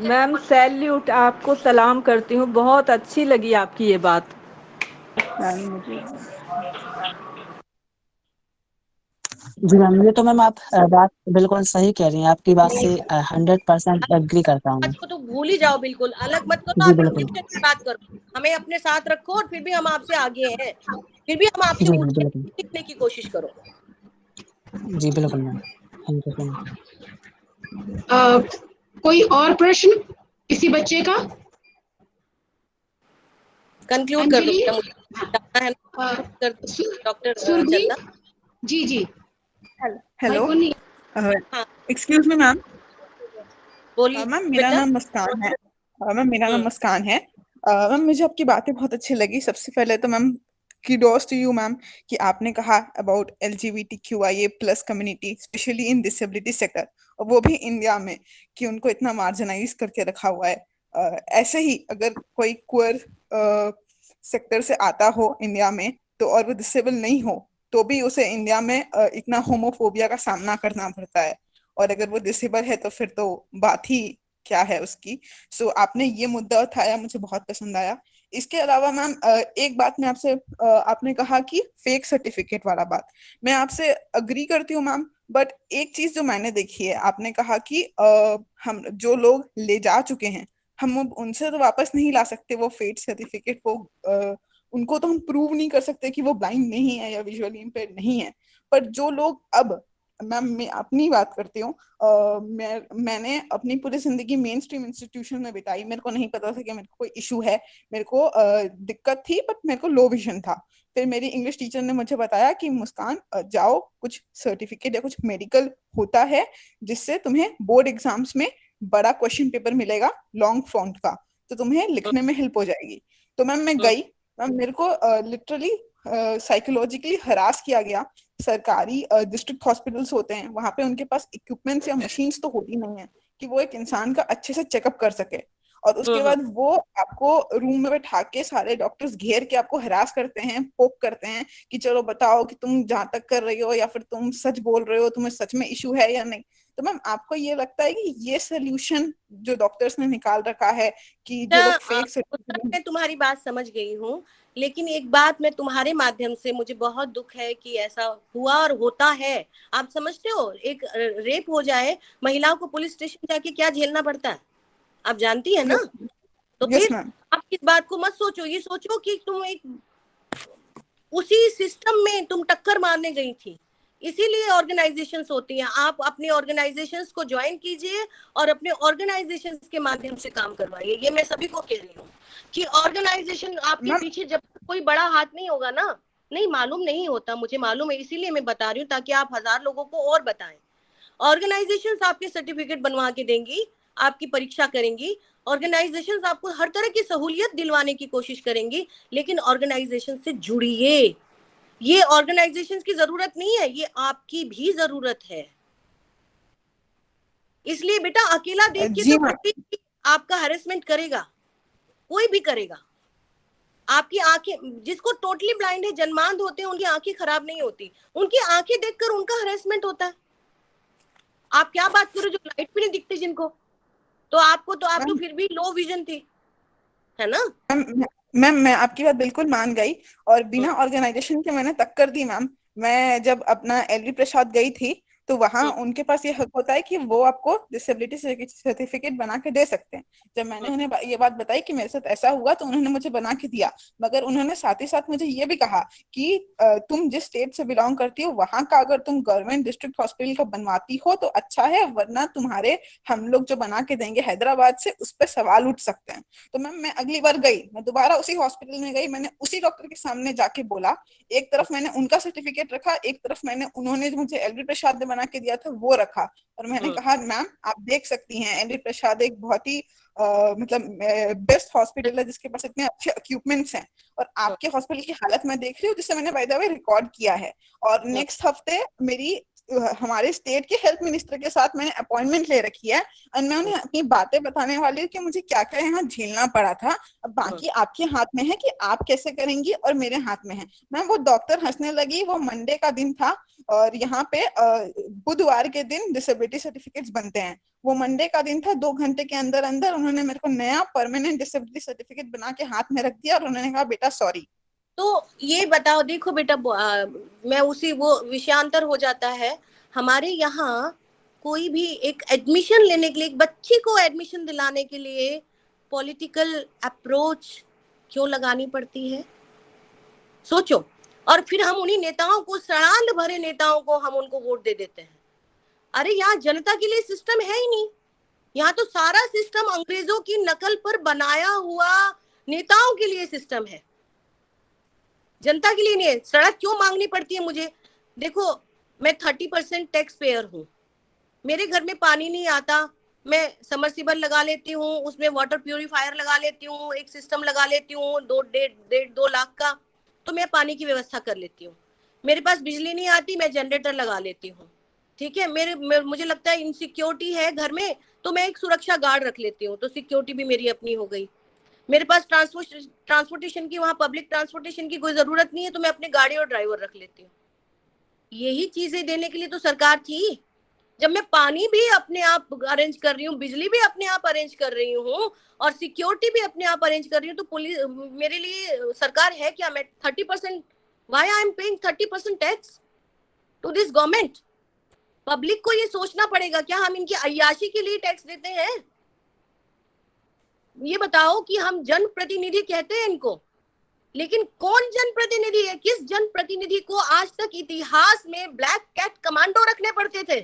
Speaker 6: मैम सैल्यूट, आपको सलाम करती हूँ, बहुत अच्छी लगी आपकी ये बात।
Speaker 7: जी मैम, ये तो मैम आप बात बिल्कुल सही कह रही हैं, आपकी बात से 100% एग्री करता हूँ।
Speaker 3: तो भूल ही जाओ, बिल्कुल अलग मत करो,
Speaker 7: जी
Speaker 3: आप
Speaker 7: बिल्कुल।
Speaker 3: इंग्लिश में बात करो, हमें अपने साथ रखो, और फिर भी हम आपसे आगे हैं, फिर भी हम आपसे सीखने की कोशिश करो।
Speaker 7: जी बिल्कुल ma'am, thank you so much.
Speaker 1: कोई और प्रश्न किसी बच्चे का?
Speaker 3: कंक्लूड कर दो डॉक्टर चंदा।
Speaker 1: जी जी।
Speaker 8: Hello, excuse me ma'am.
Speaker 3: बोलिए।
Speaker 8: मैम मेरा नाम मुस्कान है। मैम मेरा नाम मुस्कान है। मैम मुझे आपकी बातें बहुत अच्छी लगी। सबसे पहले तो ma'am kudos to you ma'am कि आपने कहा about LGBTQIA+ community specially in disability sector, और वो भी इंडिया में, कि उनको इतना मार्जिनाइज करके रखा हुआ है। ऐसे ही अगर कोई क्वेर सेक्टर से आता हो इंडिया में तो, और वो डिसेबल नहीं हो तो भी उसे इंडिया में इतना होमोफोबिया का सामना करना पड़ता है, और अगर वो डिसेबल है तो फिर तो बात ही क्या है उसकी। सो आपने ये मुद्दा उठाया, मुझे बहुत पसंद आया। इसके अलावा मैम एक बात मैं आपसे, आपने कहा कि फेक सर्टिफिकेट वाला बात, मैं आपसे अग्री करती हूँ मैम। बट एक चीज जो मैंने देखी है, आपने कहा कि हम जो लोग ले जा चुके हैं हम अब उनसे तो वापस नहीं ला सकते वो फेक सर्टिफिकेट। वो उनको तो हम प्रूव नहीं कर सकते कि वो ब्लाइंड नहीं है या विजुअली इम्पेयर्ड नहीं है। पर जो लोग अब, मैम मैं अपनी बात करती हूँ, मैंने अपनी पूरी जिंदगी मेन स्ट्रीम इंस्टीट्यूशन में बिताई। मेरे को नहीं पता था कि मेरे को कोई इशू है, मेरे को दिक्कत थी, बट मेरे को लो विजन था। फिर मेरी इंग्लिश टीचर ने मुझे बताया कि मुस्कान जाओ, कुछ सर्टिफिकेट या कुछ मेडिकल होता है जिससे तुम्हें बोर्ड एग्जाम्स में बड़ा क्वेश्चन पेपर मिलेगा लॉन्ग फॉन्ट का, तो तुम्हें लिखने में हेल्प हो जाएगी। तो मैम मैं गई, मैम मेरे को लिटरली साइकोलॉजिकली हरास किया गया। सरकारी डिस्ट्रिक्ट हॉस्पिटल्स होते हैं, वहां पे उनके पास इक्विपमेंट्स या मशीन्स तो होती नहीं है कि वो एक इंसान का अच्छे से चेकअप कर सके, और उसके बाद वो आपको रूम में बैठा के सारे डॉक्टर्स घेर के आपको हरास करते हैं, पोक करते हैं कि चलो बताओ कि तुम जहां तक कर रही हो या फिर तुम सच बोल रहे हो, तुम्हें सच में इशू है या नहीं। तो मैम आपको ये लगता है कि ये सोल्यूशन जो डॉक्टर्स ने निकाल रखा है कि जो लोग फेक
Speaker 3: मैं तुम्हारी बात समझ गई हूँ, लेकिन एक बात मैं तुम्हारे माध्यम से, मुझे बहुत दुख है कि ऐसा हुआ और होता है। आप समझते हो, एक रेप हो जाए, महिलाओं को पुलिस स्टेशन जाके क्या झेलना पड़ता है, आप जानती है ना। तो फिर आप इस बात को मत सोचो, ये सोचो कि तुम एक उसी सिस्टम में तुम टक्कर मारने गई थी। इसीलिए ऑर्गेनाइजेशंस होती हैं। आप अपने ऑर्गेनाइजेशंस को ज्वाइन कीजिए और अपने ऑर्गेनाइजेशंस के माध्यम से काम करवाइए। ये मैं सभी को कह रही हूँ कि ऑर्गेनाइजेशन आपके पीछे जब कोई बड़ा हाथ नहीं होगा ना, नहीं मालूम नहीं होता, मुझे मालूम है, इसीलिए मैं बता रही हूँ ताकि आप 1000 लोगों को और बताएं। ऑर्गेनाइजेशंस आपके सर्टिफिकेट बनवा के देंगी, आपकी परीक्षा करेंगी, ऑर्गेनाइजेशंस आपको हर तरह की सहूलियत दिलवाने की कोशिश करेंगी, लेकिन ऑर्गेनाइजेशन से जुड़िए। ये ऑर्गेनाइजेशंस की जरूरत नहीं है, ये आपकी भी जरूरत है। इसलिए बेटा अकेला देख के तो कोई भी आपका हैरेसमेंट करेगा, कोई भी करेगा। आपकी आंखें, जिसको टोटली ब्लाइंड है, जन्मांध होते हैं, उनकी आंखें खराब नहीं होती, उनकी आंखें देखकर उनका हैरेसमेंट होता है। आप क्या बात करो जो लाइट भी नहीं दिखती जिनको, तो आपको तो आप तो फिर भी लो विजन थी, है ना।
Speaker 8: मैम मैं आपकी बात बिल्कुल मान गई, और बिना ऑर्गेनाइजेशन के मैंने टक्कर दी मैम। मैं जब अपना LV प्रसाद गई थी तो वहां उनके पास ये हक होता है कि वो आपको डिसेबिलिटी सर्टिफिकेट बना के दे सकते हैं। जब मैंने उन्हें ये बात बताई कि मेरे साथ ऐसा हुआ तो उन्होंने मुझे बना के दिया, मगर उन्होंने साथ ही साथ मुझे ये भी कहा कि तुम जिस स्टेट से बिलोंग करती हो वहां का अगर तुम गवर्नमेंट डिस्ट्रिक्ट हॉस्पिटल का बनवाती हो तो अच्छा है, वरना तुम्हारे हम लोग जो बना के देंगे हैदराबाद से उस पर सवाल उठ सकते हैं। तो मैम मैं अगली बार गई, मैं दोबारा उसी हॉस्पिटल में गई, मैंने उसी डॉक्टर के सामने जाके बोला, एक तरफ मैंने उनका सर्टिफिकेट रखा, एक तरफ मैंने उन्होंने मुझे LV प्रसाद बना के दिया था वो रखा, और मैंने कहा मैम आप देख सकती हैं LV प्रसाद एक बहुत ही मतलब बेस्ट हॉस्पिटल है जिसके पास इतने अच्छे इक्विपमेंट्स हैं, और आपके हॉस्पिटल की हालत मैं देख रही हूँ, जिससे मैंने बाय द वे रिकॉर्ड किया है। और नेक्स्ट हफ्ते मेरी हमारे स्टेट के हेल्थ मिनिस्टर के साथ मैंने अपॉइंटमेंट ले रखी है, और मैं उन्हें अपनी बातें बताने वाली हूँ कि मुझे क्या क्या यहाँ झेलना पड़ा था। अब बाकी आपके हाथ में है कि आप कैसे करेंगी, और मेरे हाथ में है। मैम वो डॉक्टर हंसने लगी, वो मंडे का दिन था और यहाँ पे बुधवार के दिन डिसेबिलिटी सर्टिफिकेट्स बनते हैं। वो मंडे का दिन था, 2 घंटे के अंदर अंदर उन्होंने मेरे को नया परमानेंट डिसेबिलिटी सर्टिफिकेट बना के हाथ में रख दिया, और उन्होंने कहा बेटा सॉरी।
Speaker 3: तो ये बताओ, देखो बेटा, मैं उसी वो विषयांतर हो जाता है। हमारे यहाँ कोई भी एक एडमिशन लेने के लिए, एक बच्ची को एडमिशन दिलाने के लिए पॉलिटिकल अप्रोच क्यों लगानी पड़ती है, सोचो। और फिर हम उन्हीं नेताओं को, सड़ांध भरे नेताओं को, हम उनको वोट दे देते हैं। अरे यहाँ जनता के लिए सिस्टम है ही नहीं, यहाँ तो सारा सिस्टम अंग्रेजों की नकल पर बनाया हुआ नेताओं के लिए सिस्टम है, जनता के लिए नहीं है। सड़क क्यों मांगनी पड़ती है मुझे? देखो मैं 30% टैक्स पेयर हूँ, मेरे घर में पानी नहीं आता, मैं समरसीबल लगा लेती हूँ, उसमें वाटर प्यूरिफायर लगा लेती हूँ, एक सिस्टम लगा लेती हूँ 2 लाख का, तो मैं पानी की व्यवस्था कर लेती हूँ। मेरे पास बिजली नहीं आती, मैं जनरेटर लगा लेती हूँ, ठीक है। मुझे लगता है इनसिक्योरिटी है घर में, तो मैं एक सुरक्षा गार्ड रख लेती हूँ, तो सिक्योरिटी भी मेरी अपनी हो गई। मेरे पास ट्रांसपोर्टेशन की, वहाँ पब्लिक ट्रांसपोर्टेशन की कोई जरूरत नहीं है, तो मैं अपने गाड़ी और ड्राइवर रख लेती हूँ। यही चीजें देने के लिए तो सरकार थी। जब मैं पानी भी अपने आप अरेंज कर रही हूँ, बिजली भी अपने आप अरेंज कर रही हूँ और सिक्योरिटी भी अपने आप अरेंज कर रही हूँ, तो पुलिस मेरे लिए सरकार है क्या? मैं 30%, why I am paying 30% tax to this government? Public को ये सोचना पड़ेगा, क्या हम इनकी अय्याशी के लिए टैक्स देते हैं? ये बताओ कि हम जनप्रतिनिधि कहते हैं इनको, लेकिन कौन जनप्रतिनिधि है? किस जनप्रतिनिधि को आज तक इतिहास में ब्लैक कैट कमांडो रखने पड़ते थे?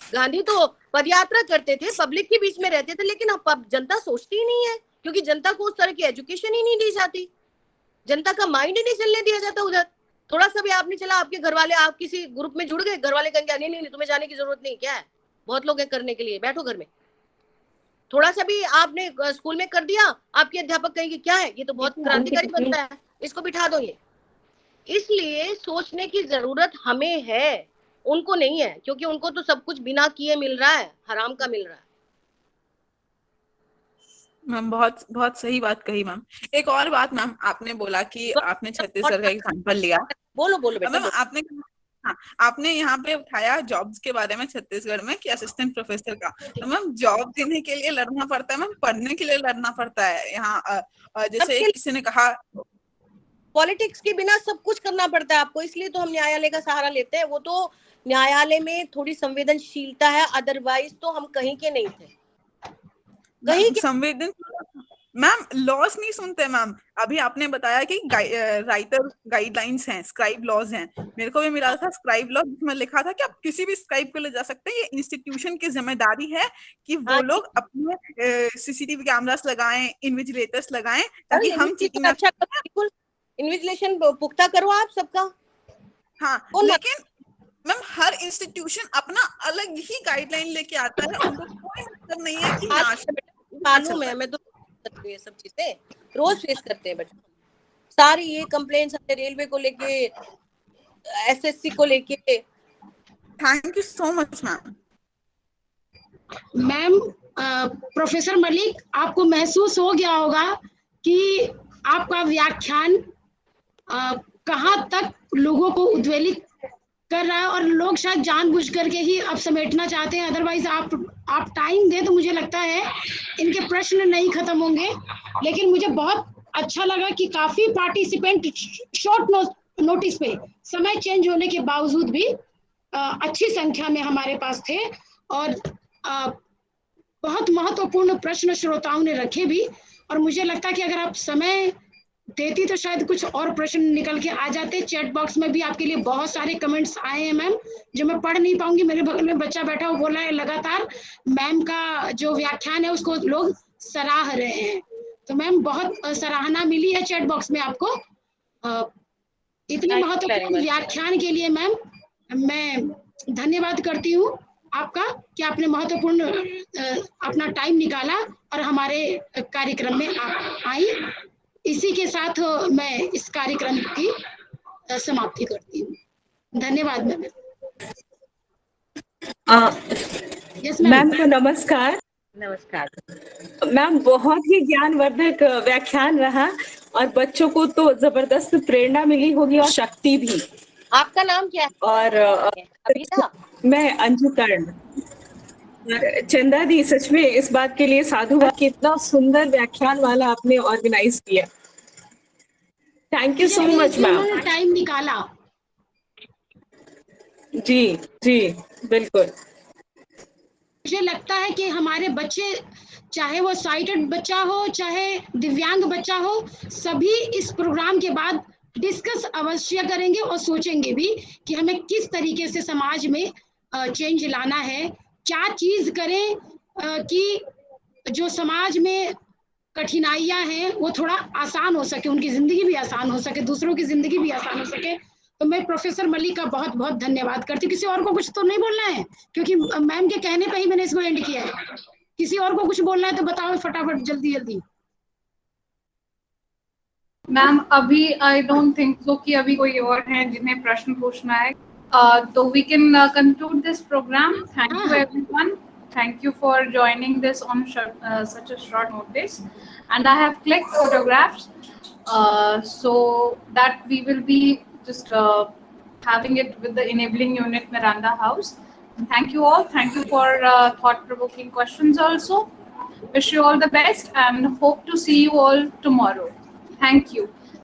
Speaker 3: गांधी तो पदयात्रा करते थे, पब्लिक के बीच में रहते थे, लेकिन अब जनता सोचती ही नहीं है, क्योंकि जनता को उस तरह की एजुकेशन ही नहीं दी जाती, जनता का माइंड ही नहीं चलने दिया जाता उधर। थोड़ा सा भी आपने चला, आपके घर वाले, आप किसी ग्रुप में जुड़ गए, घर वाले कहेंगे नहीं नहीं तुम्हें जाने की जरूरत नहीं, क्या है, बहुत लोग हैं करने के लिए, बैठो घर में। थोड़ा सा भी आपने स्कूल में कर दिया, आपके अध्यापक कहेंगे क्या है, ये तो बहुत क्रांतिकारी बनता है, इसको बिठा दो ये। इसलिए सोचने की जरूरत हमें है, उनको नहीं है, क्योंकि उनको तो सब कुछ बिना किए मिल रहा है, हराम का मिल रहा है।
Speaker 8: मैम बहुत बहुत सही बात कही मैम। एक और बात मैम, आपने बोला कि आपने छत्तीसगढ़ का एग्जांपल लिया।
Speaker 3: बोलो बोलो बेटा।
Speaker 8: मैम आपने यहाँ पे उठाया जॉब्स के बारे में छत्तीसगढ़ में कि असिस्टेंट प्रोफेसर का, तो मैम जॉब देने के लिए लड़ना पड़ता है मैम, पढ़ने के लिए लड़ना पड़ता है। यहाँ जैसे किसी ने कहा
Speaker 3: पॉलिटिक्स के बिना सब कुछ करना पड़ता है आपको, इसलिए तो हम न्यायालय का सहारा लेते हैं। वो तो न्यायालय में थोड़ी संवेदनशीलता है, अदरवाइज तो हम कहीं के नहीं थे, कहीं के।
Speaker 8: संवेदन मैम लॉस नहीं सुनते मैम। अभी आपने बताया कि राइटर गाइडलाइंस हैं, स्क्राइब लॉज हैं, मेरे को भी मिला था स्क्राइब लॉ, जिसमें लिखा था कि आप किसी भी स्क्राइब को ले जा सकते हैं, ये इंस्टीट्यूशन की जिम्मेदारी है कि वो लोग अपने सीसीटीवी कैमरास लगाएं, इन्विजिलेटर्स लगाएं, ताकि हम चीटिंग ना।
Speaker 3: बिल्कुल इन्विजिलेशन पुख्ता करो आप सबका।
Speaker 8: हाँ, लेकिन मैम हर इंस्टीट्यूशन अपना अलग ही गाइडलाइन लेके आता है, उनको कोई मतलब नहीं है कि
Speaker 3: मालूम है, मैं तो ये सब चीजें रोज फेस करते हैं बच्चे, सारी ये कंप्लेंट्स आते रेलवे को लेके, एसएससी को लेके।
Speaker 8: Thank you so much ma'am.
Speaker 1: Ma'am professor Malik, आपको महसूस हो गया होगा कि आपका व्याख्यान कहाँ तक लोगों को उद्वेलित कर रहा है, और लोग शायद जानबूझ करके ही अब समेटना चाहते हैं, अदरवाइज आप टाइम दे तो मुझे लगता है इनके प्रश्न नहीं खत्म होंगे। लेकिन मुझे बहुत अच्छा लगा कि काफी पार्टिसिपेंट शॉर्ट नोटिस पे, समय चेंज होने के बावजूद भी अच्छी संख्या में हमारे पास थे, और बहुत महत्वपूर्ण प्रश्न श्रोताओं ने रखे भी। और मुझे लगता है कि अगर आप समय देती तो शायद कुछ और प्रश्न निकल के आ जाते। चैट बॉक्स में भी आपके लिए बहुत सारे कमेंट्स आए हैं मैम, जो मैं पढ़ नहीं पाऊंगी। मेरे बगल में बच्चा बैठा वो बोला है लगातार मैम का जो व्याख्यान है उसको लोग सराह रहे हैं, तो मैम बहुत सराहना मिली है चैट बॉक्स में आपको। इतने महत्वपूर्ण व्याख्यान के लिए मैम मैं धन्यवाद करती हूँ आपका कि आपने महत्वपूर्ण अपना टाइम निकाला और हमारे कार्यक्रम में आप आई। इसी के साथ मैं इस कार्यक्रम की समाप्ति करती हूँ। धन्यवाद मैम।
Speaker 6: मैम को नमस्कार।
Speaker 3: नमस्कार
Speaker 6: मैम, बहुत ही ज्ञानवर्धक व्याख्यान रहा और बच्चों को तो जबरदस्त प्रेरणा मिली होगी और शक्ति भी।
Speaker 3: आपका नाम क्या है?
Speaker 6: और
Speaker 3: अभिदा?
Speaker 6: मैं अंजू कर्ण। चंदा दी, सच में इस बात के लिए साधुवाद कि इतना सुंदर व्याख्यान वाला आपने ऑर्गेनाइज किया। Thank you so much ma'am.
Speaker 1: Time निकाला।
Speaker 6: जी जी बिल्कुल।
Speaker 1: मुझे लगता है कि हमारे बच्चे, चाहे वो साइटेड बच्चा हो चाहे दिव्यांग बच्चा हो, सभी इस प्रोग्राम के बाद डिस्कस अवश्य करेंगे और सोचेंगे भी कि हमें किस तरीके से समाज में चेंज लाना है, क्या चीज करें कि जो समाज में कठिनाइयां हैं वो थोड़ा आसान हो सके, उनकी जिंदगी भी आसान हो सके, दूसरों की जिंदगी भी आसान हो सके। तो मैं प्रोफेसर मलिक का बहुत बहुत धन्यवाद करती हूँ। किसी और को कुछ तो नहीं बोलना है, क्योंकि मैम के कहने पे ही मैंने इसको एंड किया है। किसी और को कुछ बोलना है तो बताओ फटाफट, जल्दी जल्दी।
Speaker 4: मैम अभी आई डोंट थिंक सो कि अभी कोई और है जिन्हें प्रश्न पूछना है, तो we can conclude this programme. Thank you everyone, thank you for joining this on such a short notice, and I have clicked photographs so that we will be just having it with the enabling unit Miranda House. Thank you all, thank you for thought-provoking questions also. Wish you all the best and hope to see you all tomorrow. Thank you.